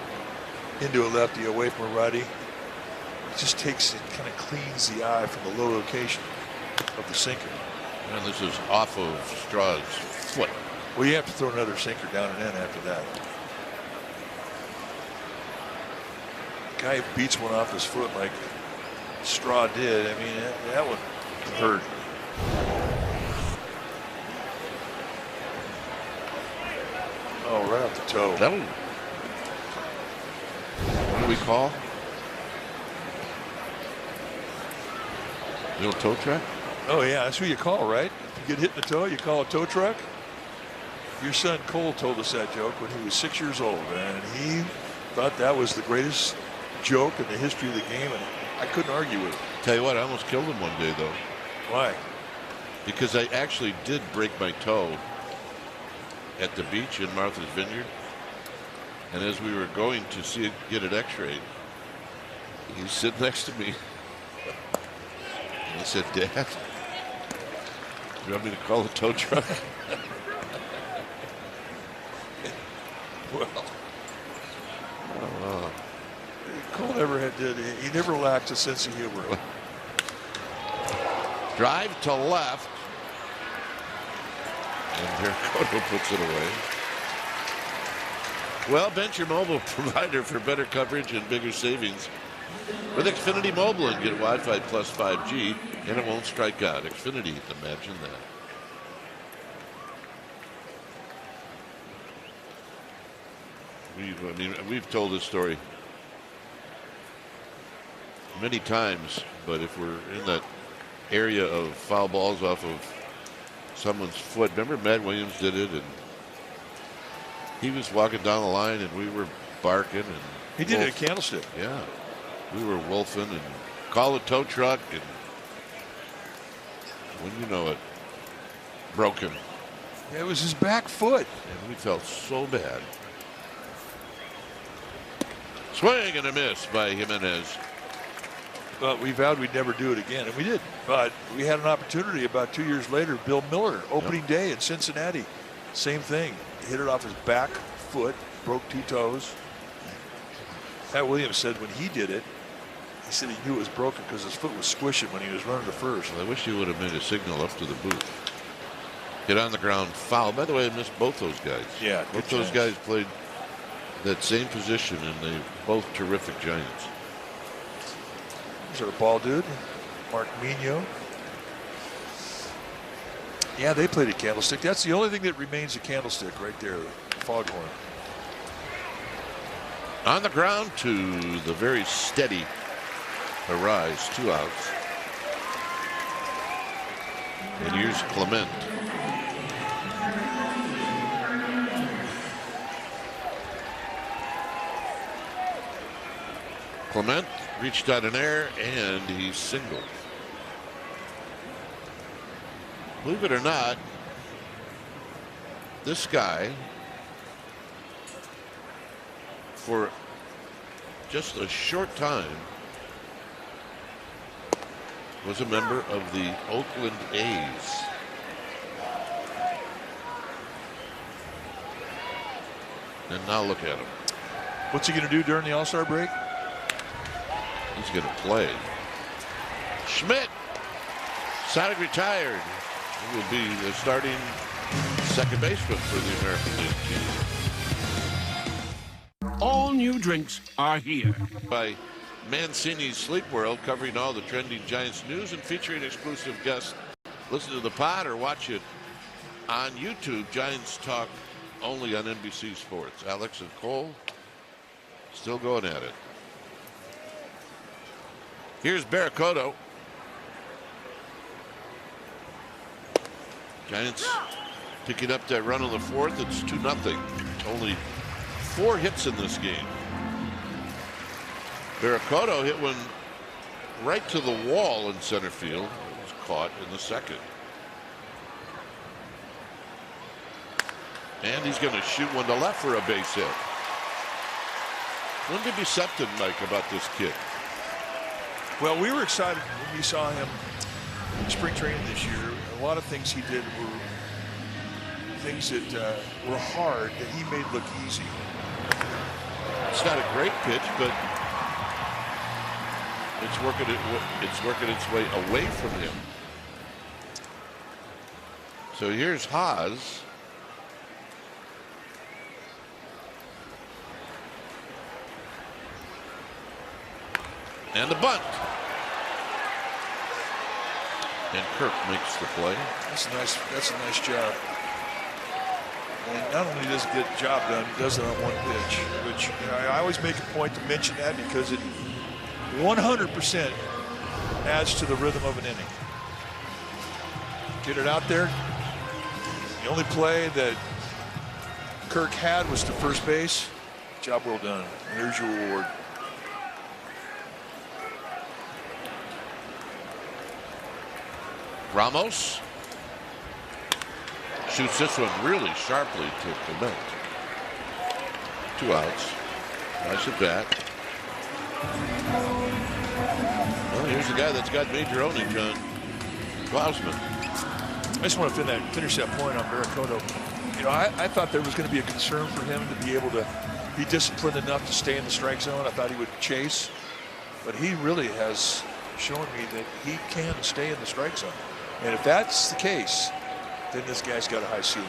into a lefty, away from a righty. It just takes it, kind of cleans the eye from the low location of the sinker. And this is off of Straw's foot. Well, you have to throw another sinker down and in after that. Guy beats one off his foot like Straw did. I mean, that would hurt. Oh, right off the toe. That one. What do we call? Little tow truck? Oh, yeah, that's who you call, right? If you get hit in the toe, you call a tow truck. Your son Cole told us that joke when he was 6 years old, and he thought that was the greatest joke in the history of the game, and I couldn't argue with it. Tell you what, I almost killed him one day, though. Why? Because I actually did break my toe at the beach in Martha's Vineyard. And as we were going to see it, get it x-rayed, he's sitting next to me. I said, Dad, you want me to call the tow truck? Well, Cole never did. He never lacked a sense of humor. Drive to left. And Barracoto puts it away. Well, bench your mobile provider for better coverage and bigger savings. With Xfinity Mobile and get Wi-Fi plus 5G, and it won't strike out. Xfinity, imagine that. We've told this story many times, but if we're in that area of foul balls off of someone's foot, remember Matt Williams did it, and he was walking down the line, and we were barking, and he did it at Candlestick. Yeah, we were wolfing and call a tow truck, and when you know it, broken. Yeah, it was his back foot, and we felt so bad. Swing and a miss by Jimenez. But we vowed we'd never do it again, and we did. But we had an opportunity about 2 years later. Bill Miller, opening day in Cincinnati, same thing. Hit it off his back foot, broke 2 toes. Pat Williams said when he did it, he said he knew it was broken because his foot was squishing when he was running to first. Well, I wish he would have made a signal up to the booth. Hit on the ground, foul. By the way, I missed both those guys. Yeah, both those guys played that same position, and they both terrific Giants. There's our ball dude, Mark Mino. Yeah, they played at Candlestick. That's the only thing that remains at Candlestick right there, the foghorn. On the ground to the very steady Arise, 2 outs. And here's Clement. Clement reached out an air, and he singled. Believe it or not, this guy, for just a short time, was a member of the Oakland A's. And now look at him. What's he going to do during the All-Star break? He's going to play. Schmidt, Sonic retired. He will be the starting second baseman for the American League team. All new drinks are here. By Mancini's Sleep World, covering all the trending Giants news and featuring exclusive guests. Listen to the pod or watch it on YouTube. Giants Talk only on NBC Sports. Alex and Cole still going at it. Here's Barracoto. Giants picking up that run on the 4th. It's 2-0. Only 4 hits in this game. Barracoto hit one right to the wall in center field. It was caught in the 2nd. And he's going to shoot one to left for a base hit. Wouldn't it be something, Mike, about this kid? Well, we were excited when we saw him in spring training this year. A lot of things he did were things that were hard that he made look easy. It's not a great pitch, but it's working its way away from him. So here's Haas. And the bunt. And Kirk makes the play. That's a nice job. And not only does he get the job done, he does it on one pitch, which I always make a point to mention that because it 100% adds to the rhythm of an inning. Get it out there. The only play that Kirk had was to first base. Job well done. And there's your reward. Ramos shoots this one really sharply to Clement. 2 outs. Nice at bat. Well, here's the guy that's got major owning, John. Glausman. I just want to finish that point on Barracoto. You know, I thought there was going to be a concern for him to be able to be disciplined enough to stay in the strike zone. I thought he would chase, but he really has shown me that he can stay in the strike zone. And if that's the case, then this guy's got a high ceiling.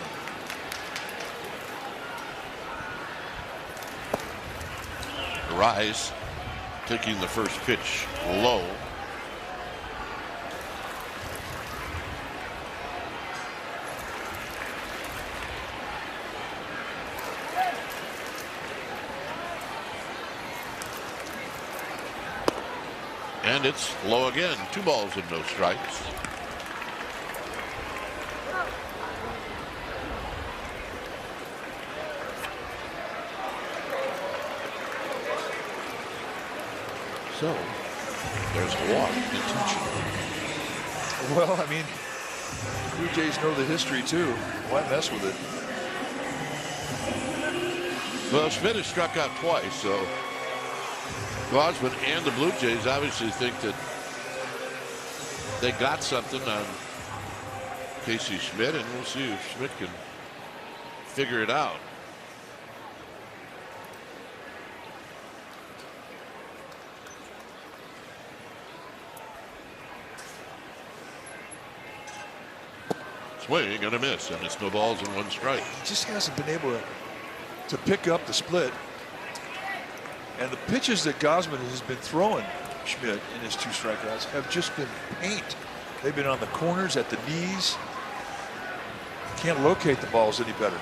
Rise taking the first pitch low. And it's low again. 2 balls and no strikes. So there's the walk intentional. Well, I mean, Blue Jays know the history too. Why mess with it? Well, Schmidt has struck out twice, so Glausman and the Blue Jays obviously think that they got something on Casey Schmidt, and we'll see if Schmidt can figure it out. Swing and a miss, and it's no balls and 1 strike. He just hasn't been able to pick up the split. And the pitches that Glausman has been throwing Schmidt in his 2 strikeouts have just been paint. They've been on the corners, at the knees. Can't locate the balls any better.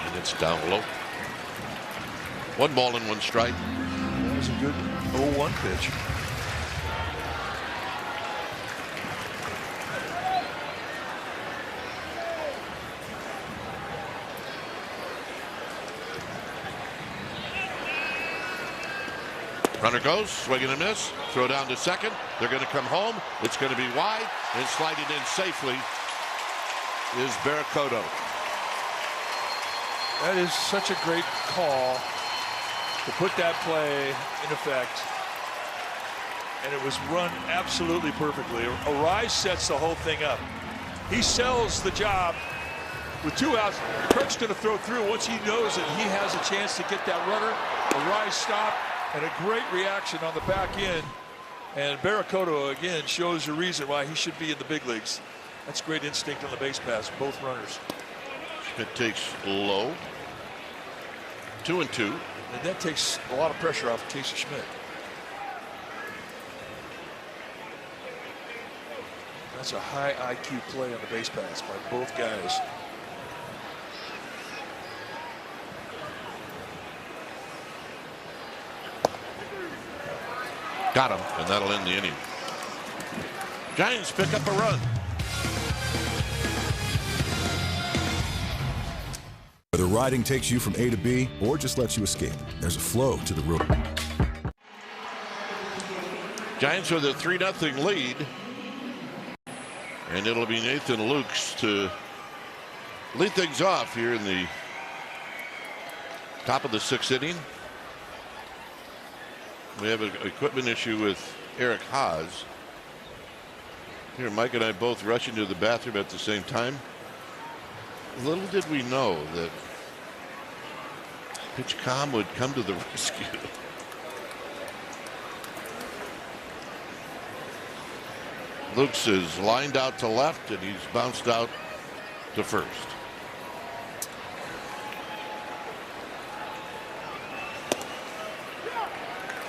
And it's down low. 1 ball and 1 strike. That was a good 0-1 pitch. Runner goes, swing and a miss, throw down to second. They're going to come home. It's going to be wide, and sliding in safely is Barracoto. That is such a great call to put that play in effect. And it was run absolutely perfectly. Arise sets the whole thing up. He sells the job with 2 outs. Kirk's going to throw through once he knows that he has a chance to get that runner. Arise stop. And a great reaction on the back end. And Barracoto, again, shows the reason why he should be in the big leagues. That's great instinct on the base pass, both runners. Schmidt takes low. 2-2. And that takes a lot of pressure off Casey Schmidt. That's a high IQ play on the base pass by both guys. Got him, and that'll end the inning. Giants pick up a run. Whether riding takes you from A to B or just lets you escape, there's a flow to the road. Giants with a 3-0 lead. And it'll be Nathan Lukes to lead things off here in the top of the 6th inning. We have an equipment issue with Eric Haas. Here, Mike and I both rushing to the bathroom at the same time. Little did we know that PitchCom would come to the rescue. Lukes is lined out to left, and he's bounced out to first.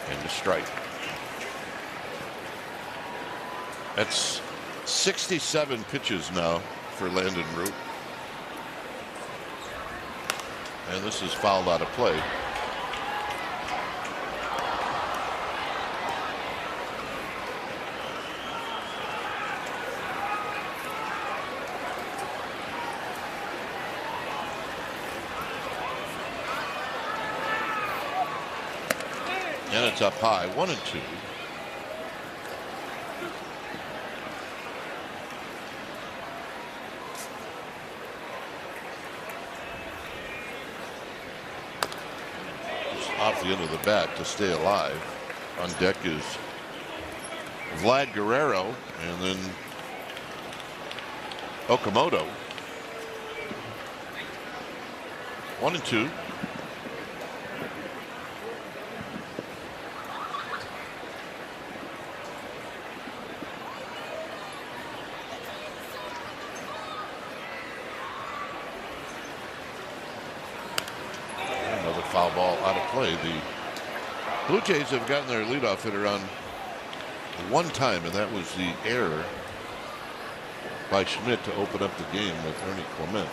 And a strike. That's 67 pitches now for Landon Root. And this is fouled out of play. And it's up high, 1-2. off the end of the bat to stay alive. On deck is Vlad Guerrero and then Okamoto. 1-2. Another foul ball out of play. The Blue Jays have gotten their leadoff hitter on one time, and that was the error by Schmidt to open up the game with Ernie Clement.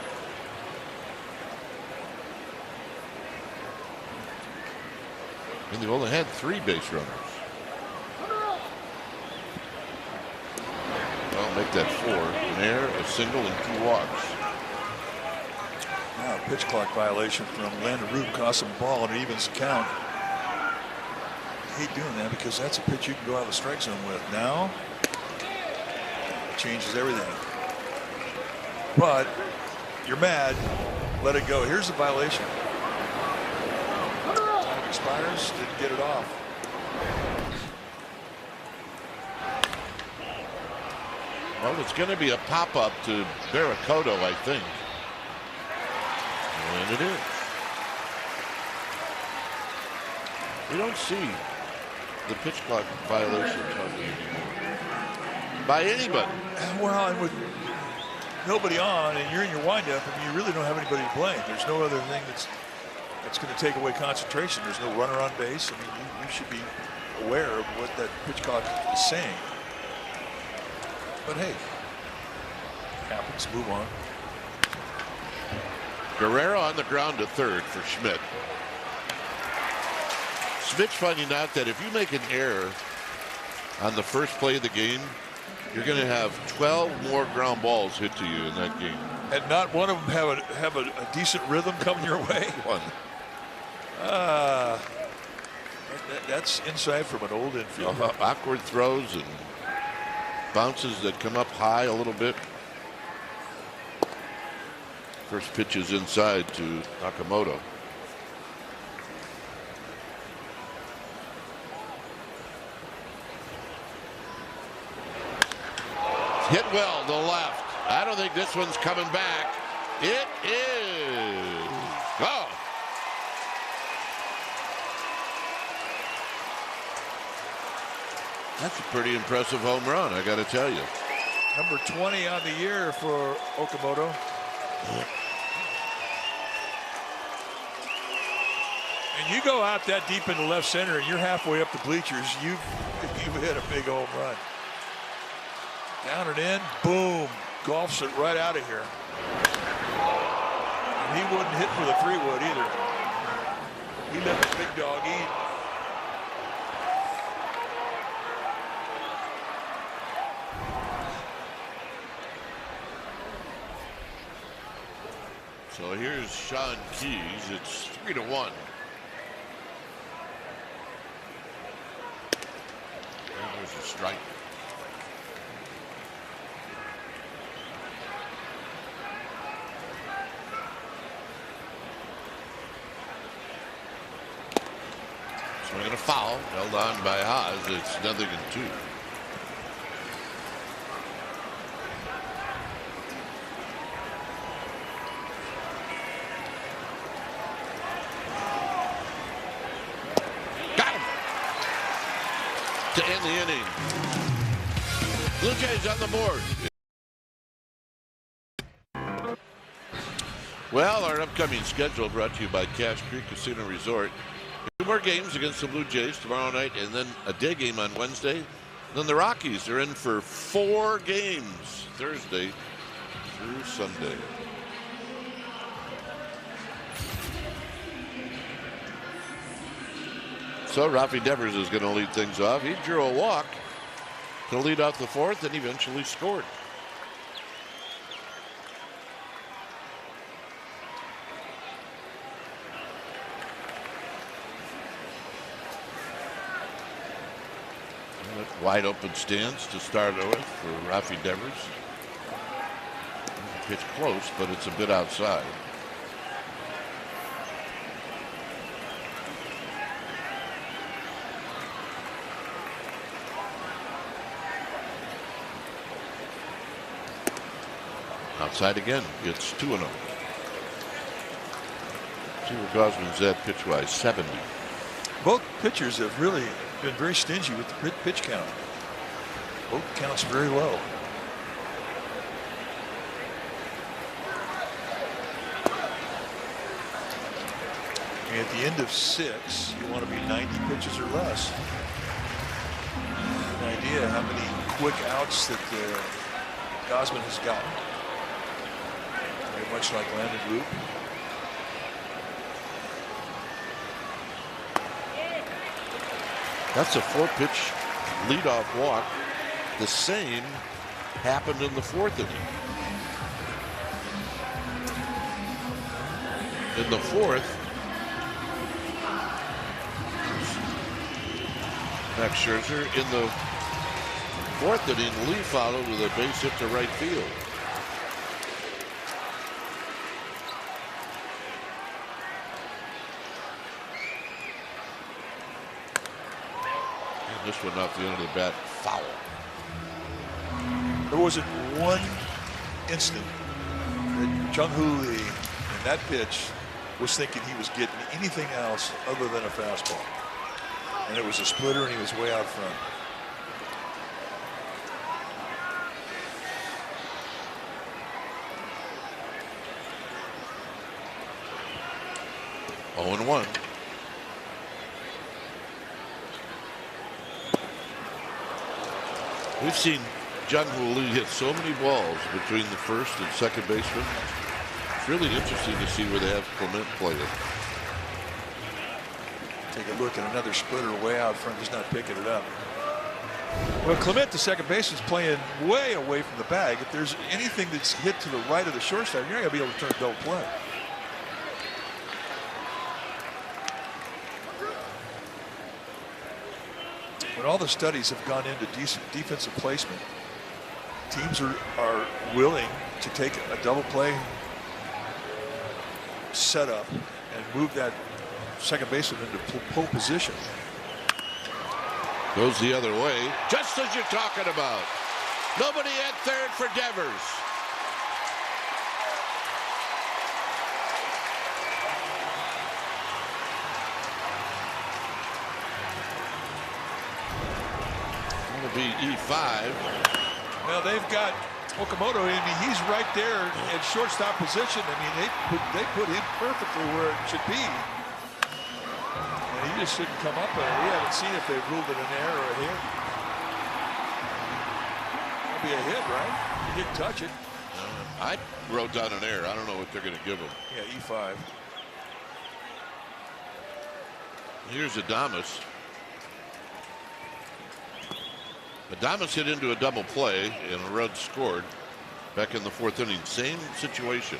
And they've only had 3 base runners. Well, make that 4. An error, a single, and 2 walks. Now, a pitch clock violation from Landon Root cost him a ball and it evens the count. I hate doing that because that's a pitch you can go out of the strike zone with. Now, it changes everything. But you're mad. Let it go. Here's the violation. Time expires. Didn't get it off. Well, it's going to be a pop-up to Barracoto, I think. And it is. We don't see the pitch clock violation by anybody. Well, and with nobody on and you're in your windup, I mean, you really don't have anybody to blame. There's no other thing that's going to take away concentration. There's no runner on base. I mean, you should be aware of what that pitch clock is saying. But hey, happens. Move on. Guerrero on the ground to third for Schmidt. Schmidt's finding out that if you make an error on the first play of the game, you're going to have 12 more ground balls hit to you in that game. And not one of them have a decent rhythm coming your way. One. That's insight from an old infielder. Awkward throws and bounces that come up high a little bit. First pitch is inside to Nakamoto. Hit well to left. I don't think this one's coming back. It is. Oh. That's a pretty impressive home run, I got to tell you. Number 20 on the year for Okamoto. And you go out that deep into left center and you're halfway up the bleachers, you've hit a big home run. Down and in, boom, golfs it right out of here. And he wouldn't hit for the 3-wood either. He let the big dog eat. So here's Sean Keys. It's 3-1. There's a strike. Swinging a foul, held on by Haas. It's 0-2. To end the inning. Blue Jays on the board. Well, our upcoming schedule brought to you by Cache Creek Casino Resort. 2 more games against the Blue Jays tomorrow night and then a day game on Wednesday. Then the Rockies are in for 4 games Thursday through Sunday. So Rafi Devers is going to lead things off. He drew a walk to lead off the 4th and eventually scored. Wide open stance to start with for Rafi Devers. Pitch close, but it's a bit outside. Outside again. It's 2-0. See where Gosman's at pitch-wise, 70. Both pitchers have really been very stingy with the pitch count. Both counts very low. And at the end of 6, you want to be 90 pitches or less. An idea how many quick outs that Gosman has gotten. Very much like Landon Root. That's a 4-pitch leadoff walk. The same happened in the 4th inning. In the 4th, Max Scherzer. In the 4th inning, Lee followed with a base hit to right field. And this one off the end of the bat, foul. There wasn't one instant that Jung-Hoo Lee in that pitch was thinking he was getting anything else other than a fastball. And it was a splitter, and he was way out front. Oh, and 1. We've seen Jung-Hoo Lee hit so many balls between the first and second baseman. It's really interesting to see where they have Clement play it. Take a look at another splitter way out front, just not picking it up. Well, Clement, the second baseman, is playing way away from the bag. If there's anything that's hit to the right of the shortstop, you're not going to be able to turn double play. When all the studies have gone into decent defensive placement, teams are willing to take a double play setup and move that second baseman into pole position. Goes the other way, just as you're talking about. Nobody at third for Devers. It'll be E5. Well, they've got Okamoto. I mean, he's right there at shortstop position. I mean, they put him perfectly where it should be. And he just shouldn't come up. We haven't seen if they've ruled it an error or a hit. That'll be a hit, right? He didn't touch it. I wrote down an error. I don't know what they're going to give him. Yeah, E5. Here's Adames. Adames hit into a double play and a run scored back in the 4th inning. Same situation.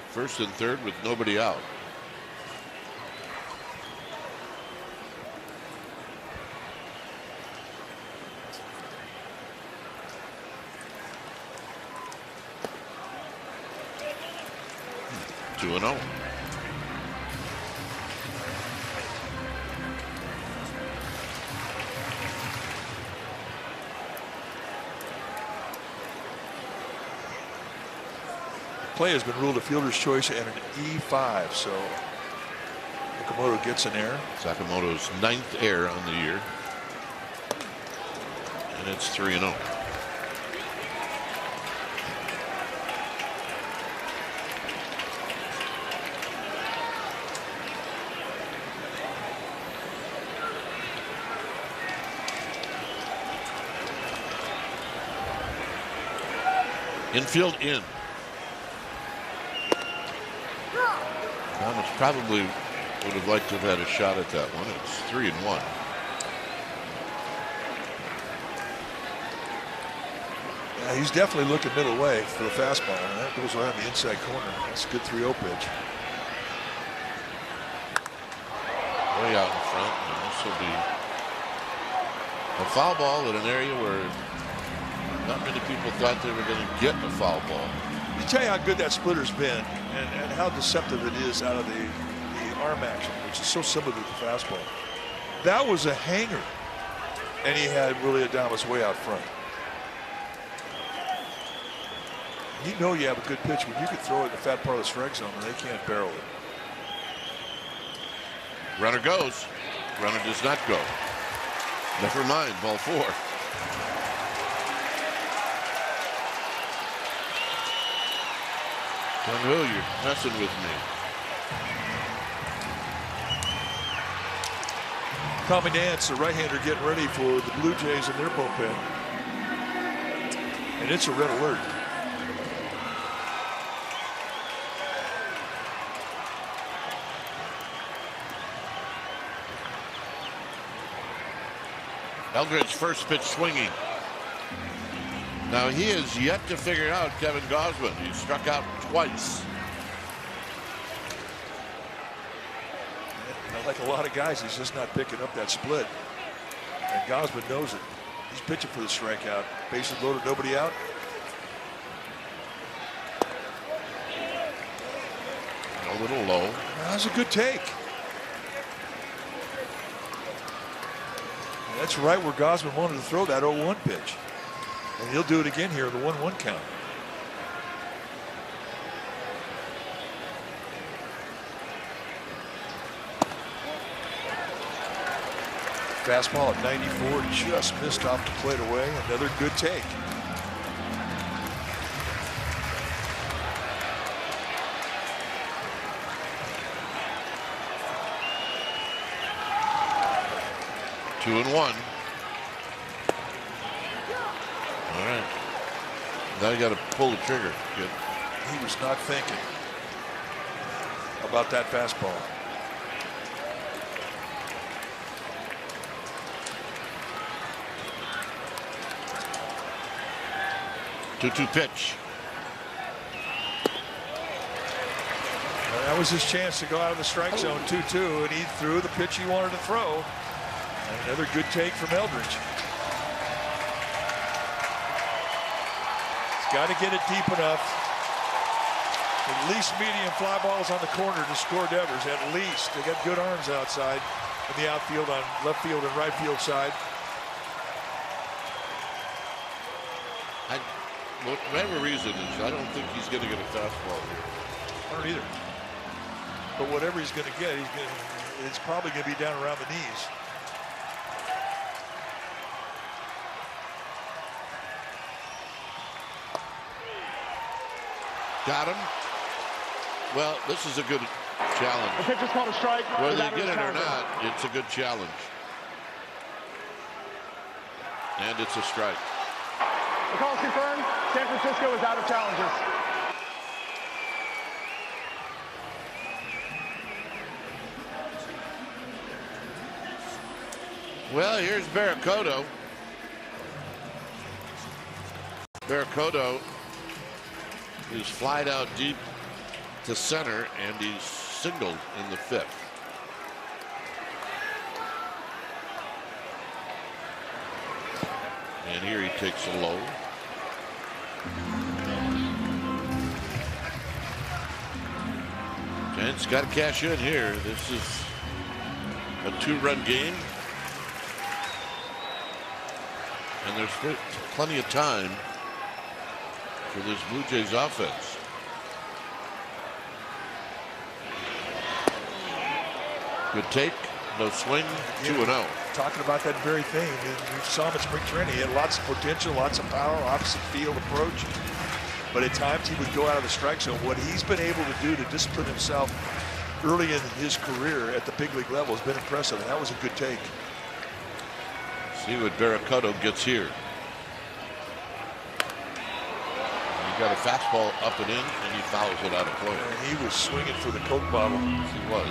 First and third with nobody out. Two and 0. Play has been ruled a fielder's choice and an E5, so Okamoto gets an error. Sakamoto's 9th error on the year. And it's 3-0. Infield in. Thomas probably would have liked to have had a shot at that one. It's 3-1. Yeah, he's definitely looking middle way for the fastball, and that goes around the inside corner. That's a good 3-0 pitch. Way out in front. And this will be a foul ball in an area where not many people thought they were going to get a foul ball. Let me tell you how good that splitter's been and how deceptive it is out of the arm action, which is so similar to the fastball. That was a hanger, and he had really Adames way out front. You know you have a good pitch when you can throw it in the fat part of the strike zone and they can't barrel it. Runner goes. Runner does not go. Never mind, ball 4. Jung-Hoo, you're messing with me. Tommy Nance, the right-hander, getting ready for the Blue Jays in their bullpen. And it's a red alert. Eldridge first pitch swinging. Now he has yet to figure out Kevin Gausman. He struck out twice. And like a lot of guys, he's just not picking up that split. And Gausman knows it. He's pitching for the strikeout. Bases loaded, nobody out. A little low. That was a good take. And that's right where Gausman wanted to throw that 0-1 pitch. And he'll do it again here in the 1-1 count. Fastball at 94, just missed off the plate away. Another good take. Two and 1. All right. Now you got to pull the trigger. Good. He was not thinking about that fastball. Two pitch. Well, that was his chance to go out of the strike zone 2-2, and he threw the pitch he wanted to throw. And another good take from Eldridge. He's got to get it deep enough. At least medium fly balls on the corner to score Devers. At least. They got good arms outside in the outfield on left field and right field side. Whatever reason is, I don't think he's going to get a fastball here. I don't either. But whatever he's going to get, it's probably going to be down around the knees. Got him. Well, this is a good challenge. The pitch is called a strike. Whether they get it or not, it's a good challenge. And it's a strike. The call is confirmed. San Francisco is out of challenges. Well, here's Barracoto. Barracoto is flied out deep to center, and he's singled in the 5th. And here he takes a low. Giants got to cash in here. This is a 2-run game. And there's plenty of time for this Blue Jays offense. Good take, no swing, 2-0. Talking about that very thing. We saw him at spring training. He had lots of potential, lots of power, opposite field approach. But at times he would go out of the strike zone. What he's been able to do to discipline himself early in his career at the big league level has been impressive. And that was a good take. See what Barracoto gets here. He got a fastball up and in, and he fouls it out of play. And he was swinging for the Coke bottle. He was.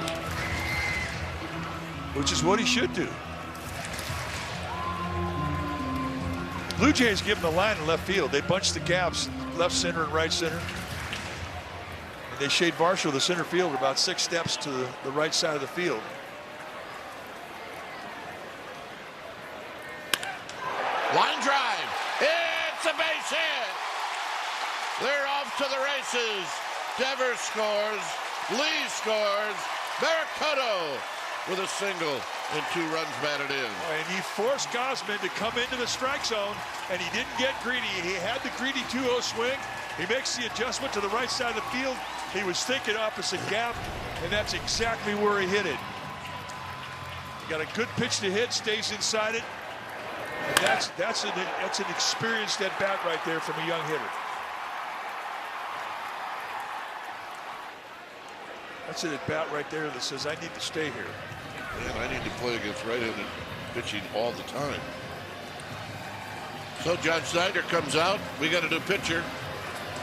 Which is what he should do. Blue Jays give him the line in left field. They bunch the gaps left center and right center. And they shade Varsho, the center fielder, about 6 steps to the right side of the field. Line drive. It's a base hit. They're off to the races. Devers scores. Lee scores. Barracoto with a single and 2 runs batted in. And he forced Gausman to come into the strike zone, and he didn't get greedy. He had the greedy 2-0 swing. He makes the adjustment to the right side of the field. He was thinking opposite gap, and that's exactly where he hit it. He got a good pitch to hit, stays inside it. And that's an experienced at bat right there from a young hitter. That's an at bat right there that says, I need to stay here. Man, I need to play against right-handed pitching all the time. So John Snyder comes out. We got a new pitcher.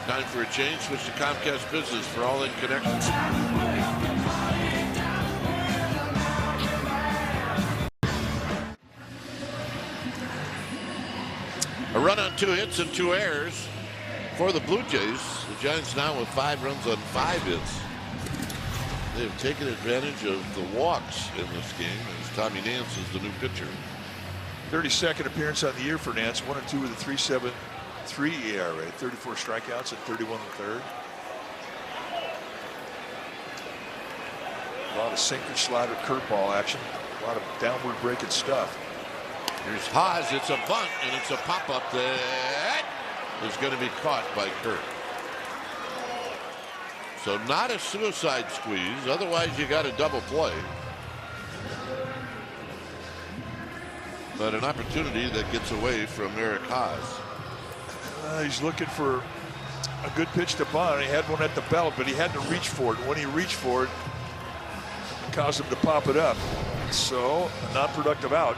Time for a change. Switch to Comcast Business for all in connections. A run on 2 hits and 2 errors for the Blue Jays. The Giants now with 5 runs on 5 hits. They have taken advantage of the walks in this game as Tommy Nance is the new pitcher. 32nd appearance on the year for Nance. 1 and 2 with a 3.73 ERA. 34 strikeouts and 31 1/3. A lot of sinker, slider, curveball action. A lot of downward breaking stuff. Here's Haas. It's a bunt and it's a pop-up that is going to be caught by Kirk. So not a suicide squeeze. Otherwise, you got a double play. But an opportunity that gets away from Eric Haas. He's looking for a good pitch to bunt. He had one at the belt, but he had to reach for it. When he reached for it, it caused him to pop it up. So, a non-productive out.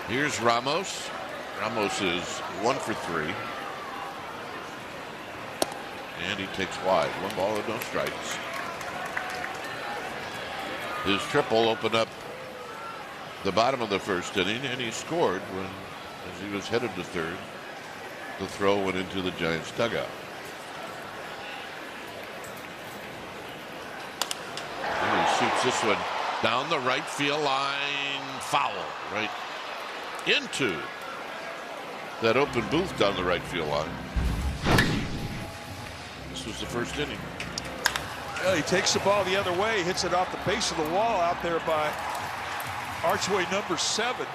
Here's Ramos. Ramos is 1 for 3. And he takes wide. 1 ball and no strikes. His triple opened up the bottom of the 1st inning, and he scored when, as he was headed to 3rd, the throw went into the Giants dugout. And he shoots this one down the right field line. Foul right into that open booth down the right field line. This was the 1st inning. Well, he takes the ball the other way, hits it off the base of the wall out there by archway number 7.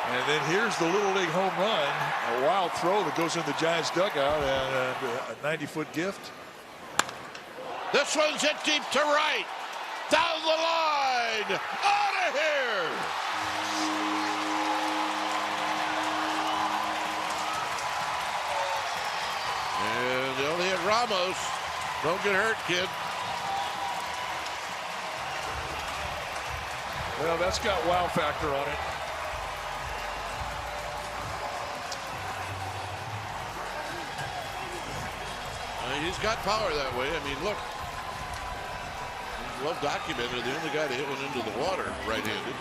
And then here's the Little League home run, a wild throw that goes in the Giants dugout, and a 90-foot gift. This one's hit deep to right, down the line, out of here. And they only hit Ramos. Don't get hurt, kid. Well, that's got wow factor on it. He's got power that way. I mean, look. He's well documented. The only guy to hit one into the water right-handed.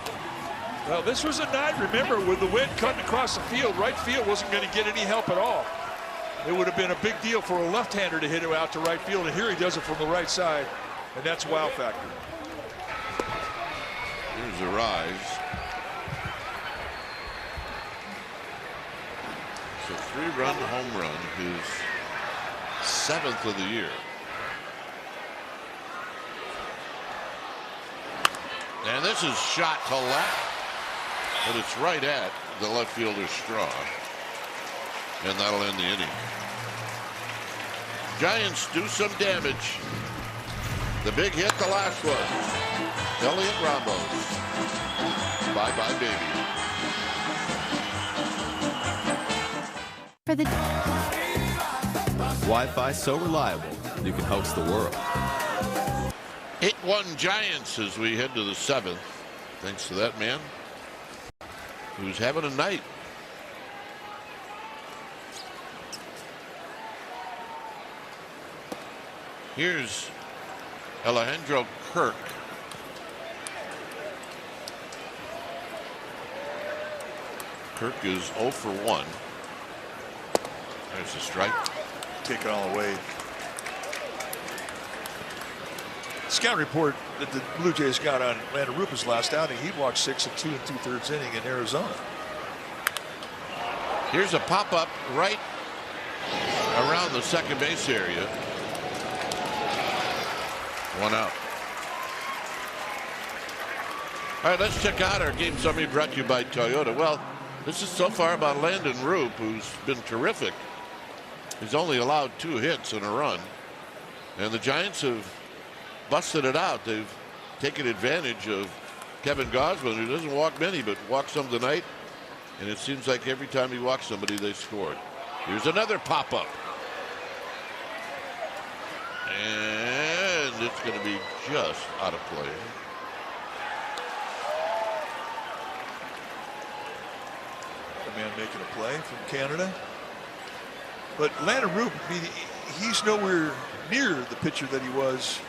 Well, this was a night, remember, with the wind cutting across the field. Right field wasn't going to get any help at all. It would have been a big deal for a left-hander to hit it out to right field, and here he does it from the right side, and that's wow factor. Here's a rise. So 3-run home run, his 7th of the year. And this is shot to left, but it's right at the left fielder's straw. And that'll end the inning. Giants do some damage. The big hit, the last one. Elliot Ramos. Bye-bye, baby. For the Wi-Fi so reliable, you can host the world. 8-1 Giants as we head to the 7th. Thanks to that man who's having a night. Here's Alejandro Kirk. Kirk is 0 for 1. There's a strike. Take it all away. Scout report that the Blue Jays got on Landon Ruper's last outing. He walked 6 and 2 2/3 inning in Arizona. Here's a pop-up right around the second base area. 1 out. All right, let's check out our game summary brought to you by Toyota. Well, this is so far about Landon Roop, who's been terrific. He's only allowed 2 hits and a run. And the Giants have busted it out. They've taken advantage of Kevin Gausman, who doesn't walk many, but walks some tonight. And it seems like every time he walks somebody, they scored. Here's another pop-up. And it's going to be just out of play. A man making a play from Canada. But Landon Roop, I mean, he's nowhere near the pitcher that he was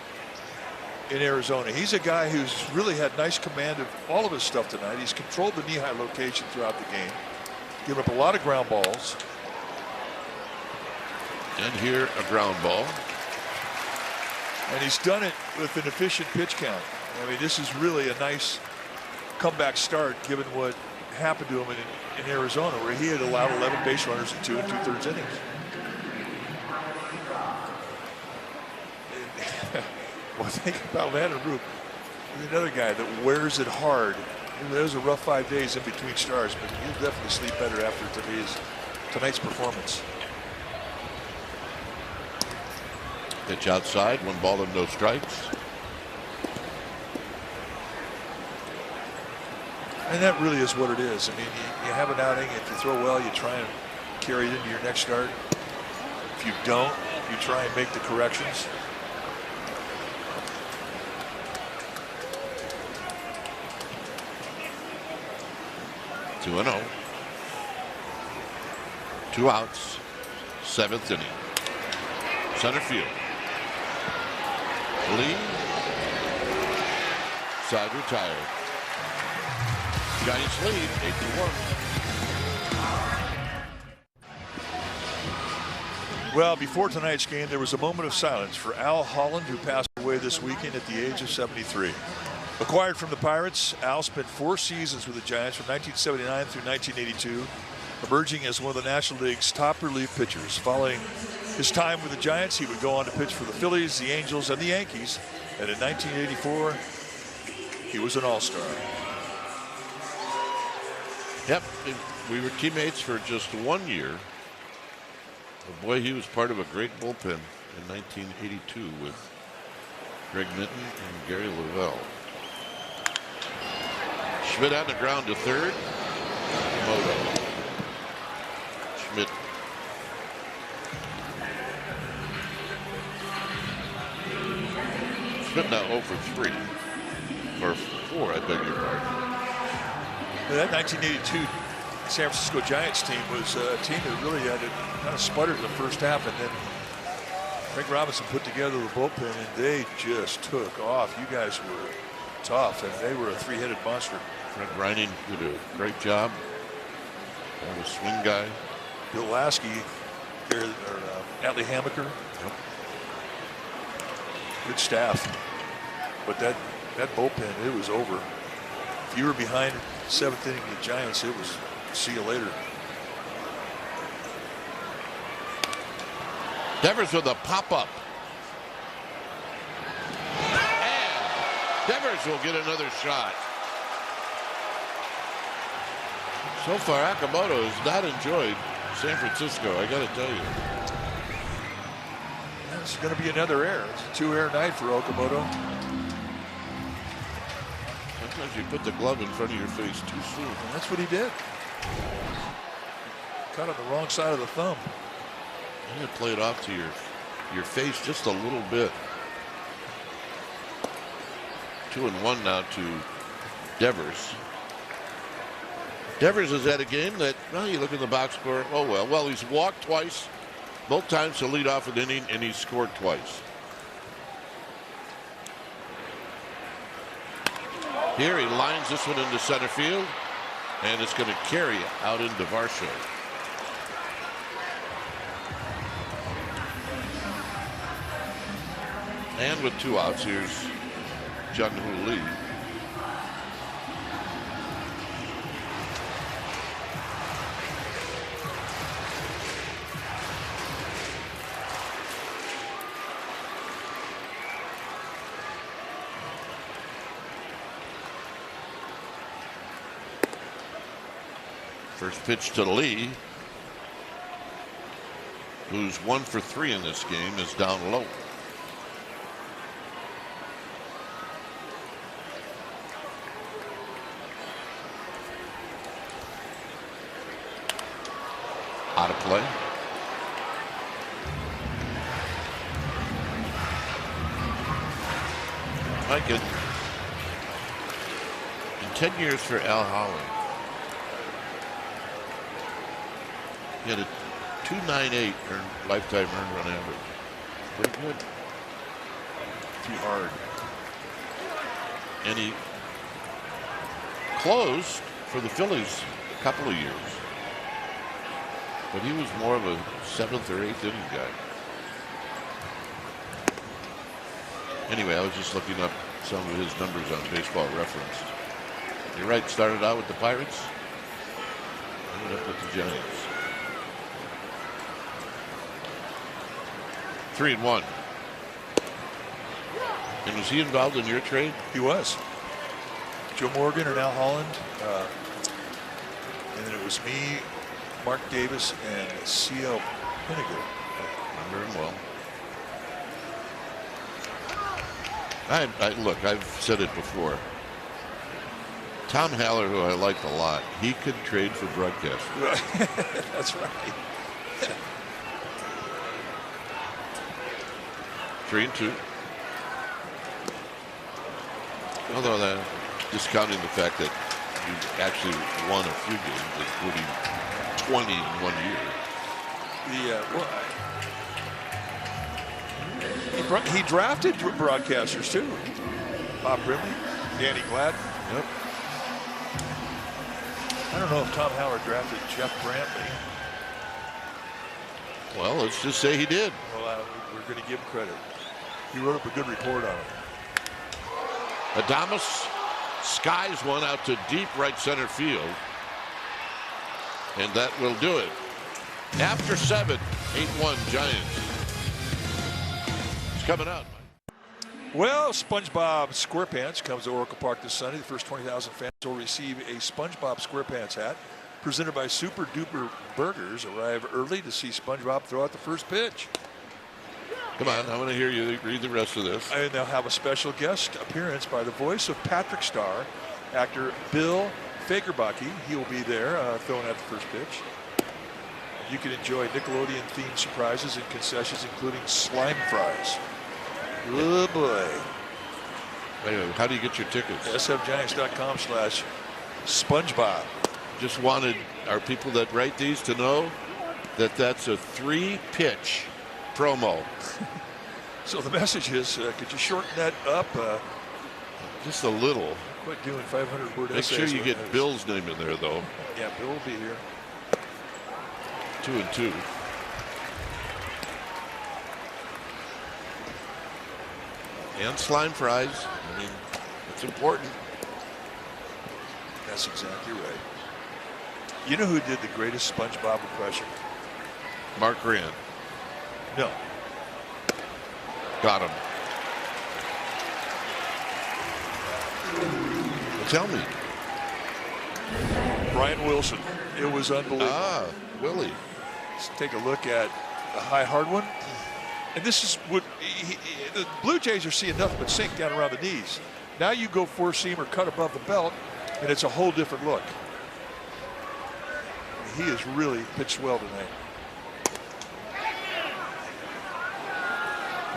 in Arizona. He's a guy who's really had nice command of all of his stuff tonight. He's controlled the knee-high location throughout the game. Given up a lot of ground balls. And here a ground ball. And he's done it with an efficient pitch count. I mean, this is really a nice comeback start given what happened to him in Arizona, where he had allowed 11 base runners in 2 2/3 innings. Well, think about Landon Roop. He's another guy that wears it hard. There's a rough 5 days in between starts, but he'll definitely sleep better after tonight's performance. Pitch outside, 1 ball and no strikes. And that really is what it is. I mean, you have an outing. If you throw well, you try and carry it into your next start. If you don't, you try and make the corrections. Two and 0. 2 outs. 7th inning. Center field. Lee. Side retired. Giants lead 8-1. Well, before tonight's game, there was a moment of silence for Al Holland, who passed away this weekend at the age of 73. Acquired from the Pirates, Al spent 4 seasons with the Giants from 1979 through 1982, emerging as one of the National League's top relief pitchers. Following his time with the Giants, he would go on to pitch for the Phillies, the Angels, and the Yankees. And in 1984, he was an all-star. Yep, we were teammates for just 1 year. But boy, he was part of a great bullpen in 1982 with Greg Minton and Gary Lavelle. Schmidt on the ground to third. Moto. Schmidt. Schmidt now 0 for 3. Or 4, I beg your pardon. That 1982 San Francisco Giants team was a team that really had it kind of sputtered in the first half, and then Craig Robinson put together the bullpen, and they just took off. You guys were tough, and they were a 3-headed monster. Fred Reining did a great job. Kind of a swing guy. Bill Lasky, Atlee Hammaker. Yep. Good staff. But that bullpen, it was over. If you were behind 7th inning of the Giants, it was see you later. Devers with a pop-up. And Devers will get another shot. So far, Akamoto has not enjoyed San Francisco, I got to tell you. It's going to be another error. It's a 2-error night for Okamoto. Sometimes you put the glove in front of your face too soon. And that's what he did. Cut on the wrong side of the thumb. I'm going to play it off to your face just a little bit. 2-1 now to Devers. Devers has had a game that, well, you look in the box score, oh well. Well, he's walked twice, both times to lead off an inning, and he's scored twice. Here he lines this one into center field, and it's going to carry out into Varsho. And And with 2 outs, here's Jung-Hoo Lee. First pitch to Lee, who's 1 for 3 in this game, is down low. Out of play. Mike, in 10 years for Al Holland, he had a 2.98 lifetime earned run average. Pretty good. Too hard. And he closed for the Phillies a couple of years. But he was more of a 7th or 8th inning guy. Anyway, I was just looking up some of his numbers on Baseball Reference. You're right, started out with the Pirates, ended up with the Giants. 3-1. And was he involved in your trade? He was. Joe Morgan and Al Holland. And then it was me, Mark Davis, and C.L. Pinniger. Remember him well. Look, I've said it before. Tom Haller, who I liked a lot, he could trade for broadcasting. That's right. 3-2. Although that, discounting the fact that you actually won a few games, including 20 in 1 year. He drafted broadcasters too. Bob Brimley, Danny Gladden. Yep. I don't know if Tom Howard drafted Jeff Brantley. Well, let's just say he did. Well, we're going to give him credit. He wrote up a good report on him. Adames skies one out to deep right center field. And that will do it. After 7, 8-1 Giants. It's coming out. Well, SpongeBob SquarePants comes to Oracle Park this Sunday. The first 20,000 fans will receive a SpongeBob SquarePants hat presented by Super Duper Burgers. Arrive early to see SpongeBob throw out the first pitch. Come on, I want to hear you read the rest of this. And they'll have a special guest appearance by the voice of Patrick Star, actor Bill Fagerbakke. He will be there throwing out the first pitch. You can enjoy Nickelodeon-themed surprises and concessions, including slime fries. Oh boy. Anyway, how do you get your tickets? sfgiants.com/SpongeBob. Just wanted our people that write these to know that that's a 3-pitch promo. So the message is, could you shorten that up? Just a little. Quit doing 500-word Make essays. sure you get Bill's name in there, though. Yeah, Bill will be here. 2-2. And slime fries. I mean, it's important. That's exactly right. You know who did the greatest SpongeBob impression? Mark Grant. No. Got him. Well, tell me. Brian Wilson. It was unbelievable. Ah, Willie. Let's take a look at the high hard one. And this is what the Blue Jays are seeing nothing but sink down around the knees. Now you go four-seam or cut above the belt, and it's a whole different look. He has really pitched well tonight.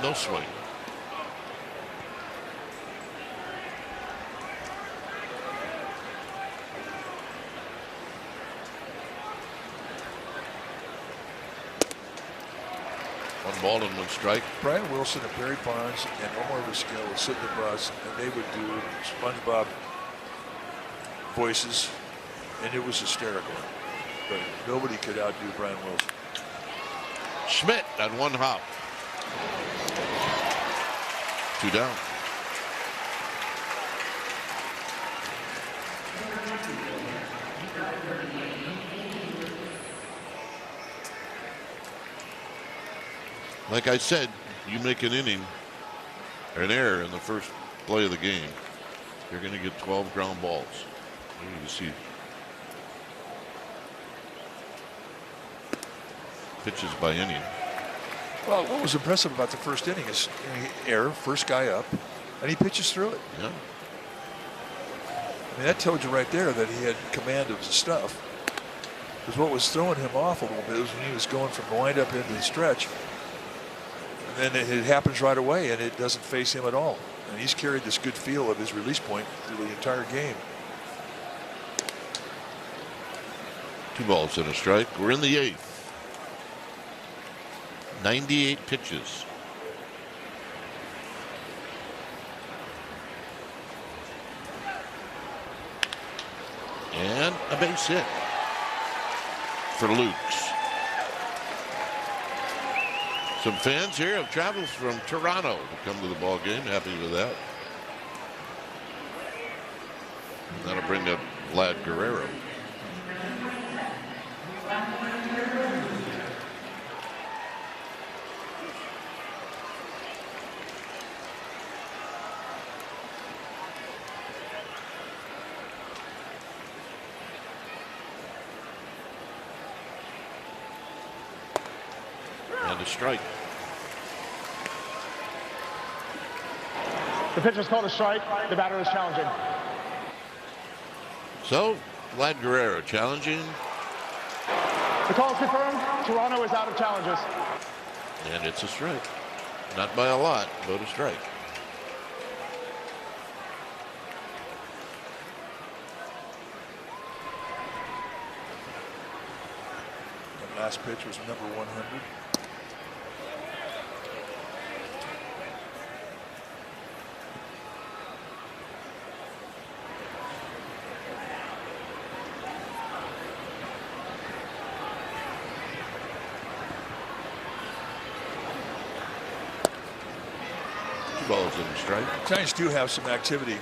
No swing. One ball and one strike. Brian Wilson and Barry Bonds and Omar Vizquel would sit in the bus, and they would do SpongeBob voices, and it was hysterical. But nobody could outdo Brian Wilson. Schmidt on one hop. 2 down. Like I said, you make an inning or an error in the first play of the game, you're going to get 12 ground balls. You see pitches by inning. Well, what was impressive about the first inning is error, first guy up, and he pitches through it. Yeah. I mean, that told you right there that he had command of his stuff. Because what was throwing him off a little bit was when he was going from the windup into the stretch. And then it happens right away, and it doesn't face him at all. And he's carried this good feel of his release point through the entire game. 2 balls and a strike. We're in the 8th. 98 pitches. And a base hit for Lukes. Some fans here have traveled from Toronto to come to the ball game. Happy with that. And that'll bring up Vlad Guerrero. And a strike. The pitch is called a strike. The batter is challenging. So, Vlad Guerrero challenging. The call is confirmed. Toronto is out of challenges. And it's a strike. Not by a lot, but a strike. That last pitch was number 100. Balls in the strike. Giants do have some activity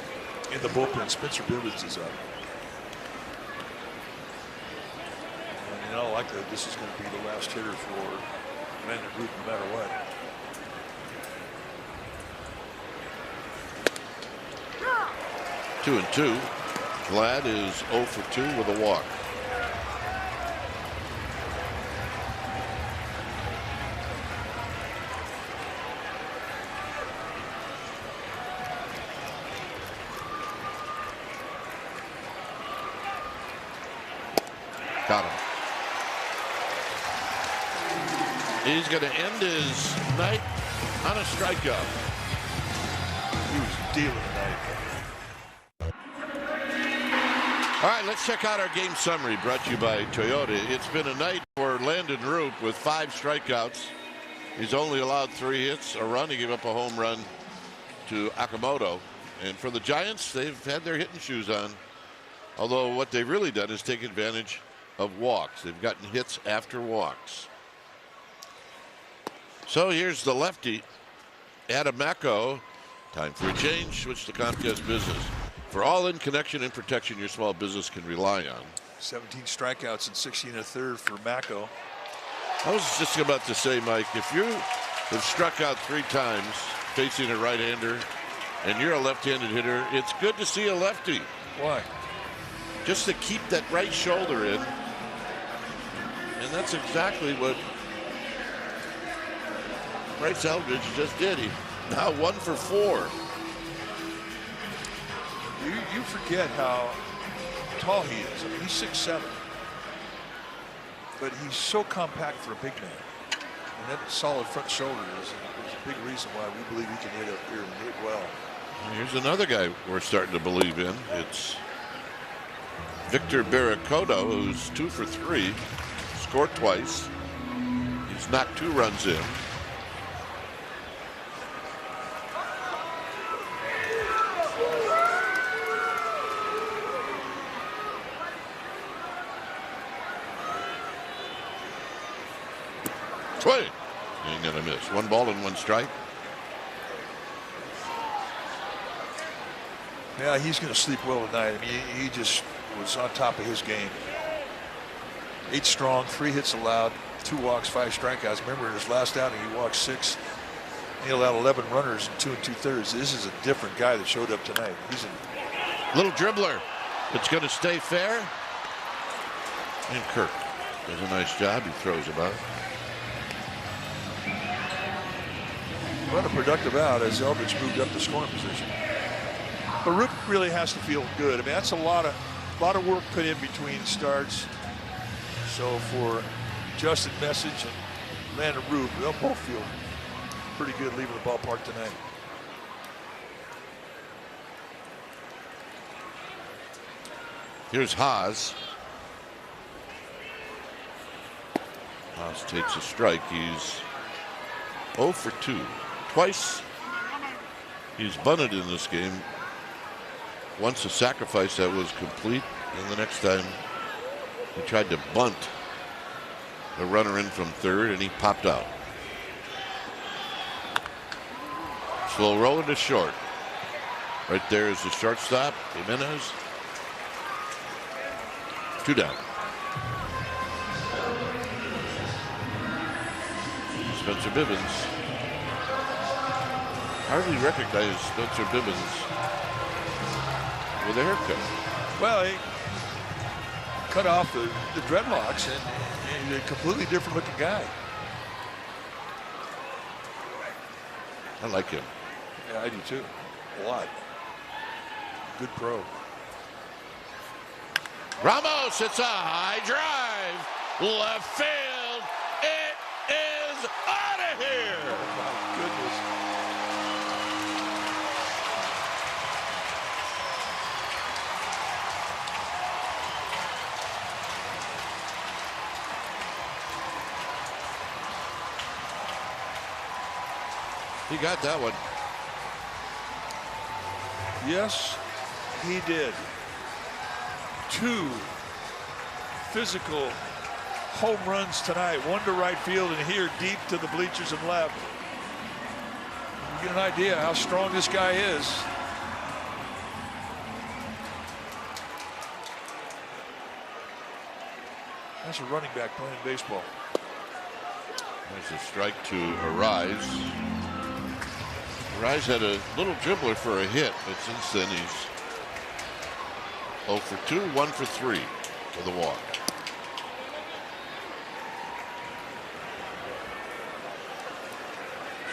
in the bullpen. Spencer Bivens is up. And in all likelihood, this is going to be the last hitter for Landon Root no matter what. Two and two. Vlad is 0 for 2 with a walk. Got him. He's going to end his night on a strikeout. He was dealing tonight. All right, let's check out our game summary brought to you by Toyota. It's been a night for Landon Root with 5 strikeouts. He's only allowed 3 hits, a run. He gave up a home run to Akamoto. And for the Giants, they've had their hitting shoes on. Although what they've really done is take advantage of walks. They've gotten hits after walks. So here's the lefty, Adam Macko. Time for a change. Switch to Comcast Business. For all in connection and protection your small business can rely on. 17 strikeouts and 16 1/3 for Macko. I was just about to say, Mike, if you have struck out 3 times facing a right-hander and you're a left-handed hitter, it's good to see a lefty. Why? Just to keep that right shoulder in. And that's exactly what Bryce Eldridge just did. He now 1 for 4. You forget how tall he is. I mean, he's 6'7", but he's so compact for a big man. And that solid front shoulder is a big reason why we believe he can hit up here and hit well. And here's another guy we're starting to believe in. It's Victor Barracoto, who's 2 for 3, scored twice. He's knocked 2 runs in. Swing. Ain't gonna miss. 1 ball and 1 strike. Yeah, he's going to sleep well tonight. I mean, he just was on top of his game. 8 strong, 3 hits allowed, 2 walks, 5 strikeouts. Remember, in his last outing, he walked 6. He allowed 11 runners in 2 2/3. This is a different guy that showed up tonight. He's a little dribbler. It's going to stay fair. And Kirk does a nice job. He throws about. What a productive out as Eldridge moved up the scoring position. But Roop really has to feel good. I mean, that's a lot of work put in between starts. So for Justin Message and Landon Roop, they'll both feel pretty good leaving the ballpark tonight. Here's Haas. Haas takes a strike. He's 0 for 2. Twice he's bunted in this game. Once a sacrifice that was complete, and the next time he tried to bunt a runner in from third, and he popped out. Slow roll into short. Right there is the shortstop, Jimenez. 2 down. Spencer Bivens. Hardly recognize Spencer Bivens with a haircut. Well, he cut off the dreadlocks, and he's a completely different looking guy. I like him. Yeah, I do too. A lot. Good pro. Ramos, it's a high drive. Left field. It is out of here. My goodness. He got that one. Yes, he did. 2 physical home runs tonight. 1 to right field and here deep to the bleachers and left. You get an idea how strong this guy is. That's a running back playing baseball. There's a strike to Arise. Arise had a little dribbler for a hit, but since then he's 0 for 2, 1 for 3 with a walk.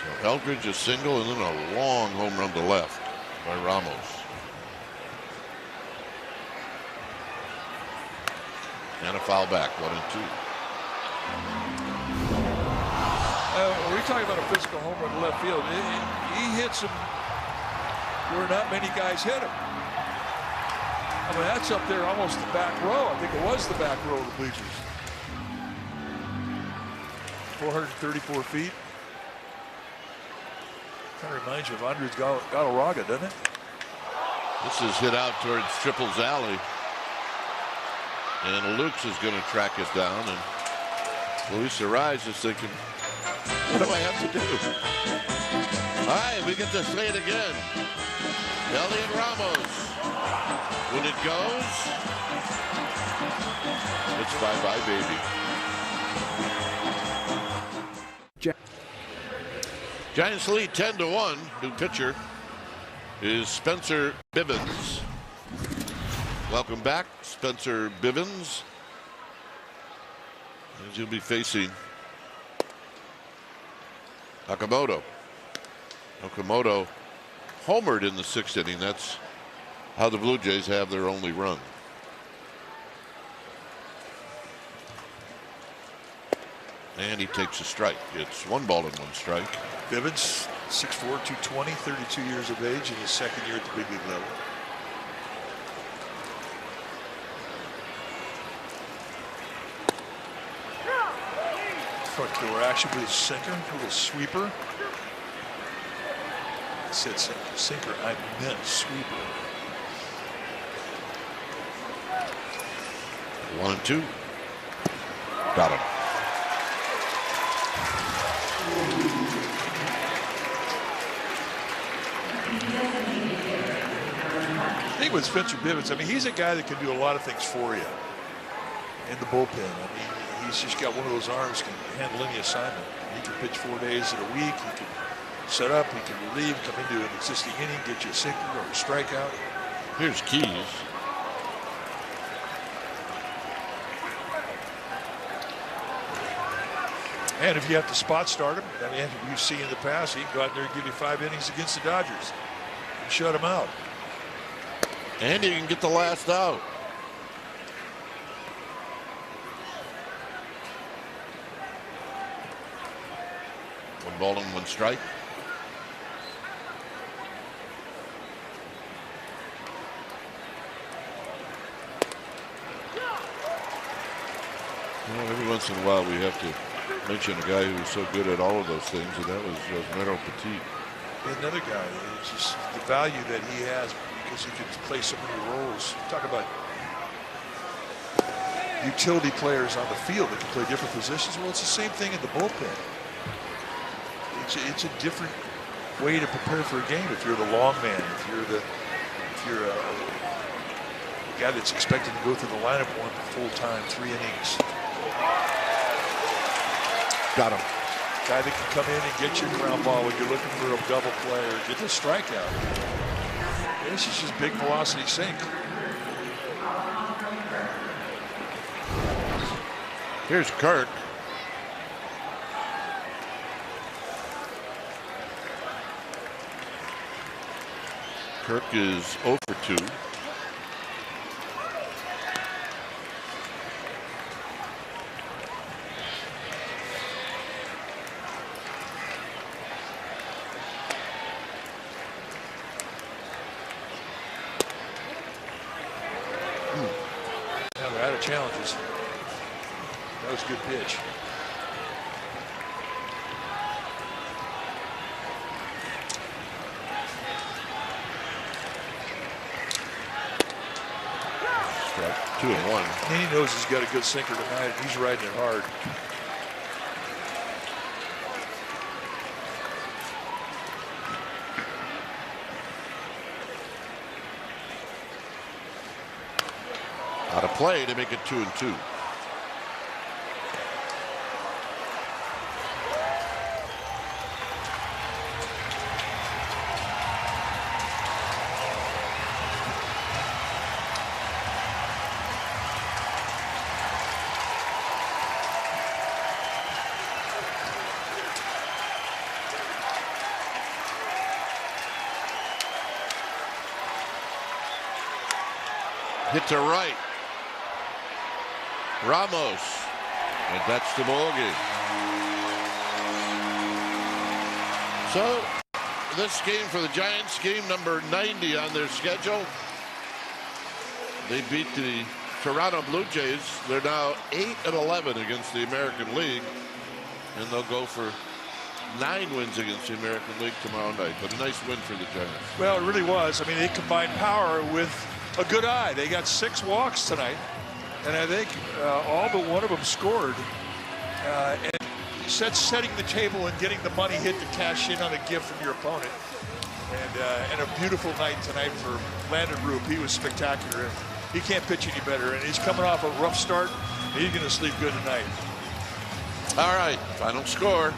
So Eldridge a single and then a long home run to left by Ramos. And a foul back, 1 and 2. When we talk about a physical home run to left field, he hits him where not many guys hit him. I mean, that's up there almost the back row. I think it was the back row of the bleachers. 434 feet. Kind of reminds you of Andres Galarraga, doesn't it? This is hit out towards Triple's alley. And Lukes is going to track it down. And Luis Arise is thinking, what do I have to do? All right, we get to say it again. Elliot Ramos. When it goes, it's bye-bye, baby. Giants lead 10-1. New pitcher is Spencer Bivens. Welcome back, Spencer Bivens. As you'll be facing Okamoto. Okamoto homered in the 6th inning. That's how the Blue Jays have their only run. And he takes a strike. It's 1 ball and 1 strike. Bivens, 6'4", 220, 32 years of age in his 2nd year at the big league level. Front door action with his sinker, a little sweeper. I said sinker, I meant sweeper. 1 and 2. Got him. think with Spencer Bivens, I mean, he's a guy that can do a lot of things for you in the bullpen. I mean, he's just got one of those arms that can handle any assignment. He can pitch 4 days in a week. He can set up. He can relieve, come into an existing inning, get you a sinker or a strikeout. Here's Keys. And if you have to spot start him, I mean, we've seen in the past, he can go out there and give you 5 innings against the Dodgers and shut him out. And he can get the last out. One ball and one strike. Well, every once in a while we have to mention a guy who was so good at all of those things, and that was Mero Petit. Another guy, it's just the value that he has because he can play so many roles. Talk about utility players on the field that can play different positions. Well, it's the same thing in the bullpen. It's a different way to prepare for a game. If you're the long man, if you're a guy that's expected to go through the lineup one full time, 3 innings. Got him. Guy that can come in and get your ground ball when you're looking for a double play or get the strikeout. This is just big velocity sink. Here's Kirk. Kirk is 0 for 2. Now they're out of challenges. That was a good pitch. Strike 2 and 1. And he knows he's got a good sinker tonight, and he's riding it hard. Out of play to make it 2 and 2. Hit to right. Ramos, and that's the ballgame. So this game for the Giants, game number 90 on their schedule. They beat the Toronto Blue Jays. They're now 8-11 against the American League, and they'll go for 9 wins against the American League tomorrow night. But a nice win for the Giants. Well, it really was. I mean, they combined power with a good eye. They got 6 walks tonight. And I think all but one of them scored. And setting the table and getting the money hit to cash in on a gift from your opponent. And a beautiful night tonight for Landon Roop. He was spectacular. He can't pitch any better. And he's coming off a rough start. He's going to sleep good tonight. All right, final score.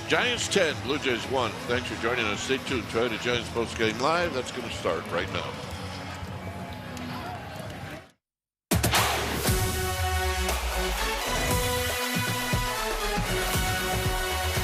Giants 10, Blue Jays 1. Thanks for joining us. Stay tuned. Try to Giants Post Game Live. That's going to start right now.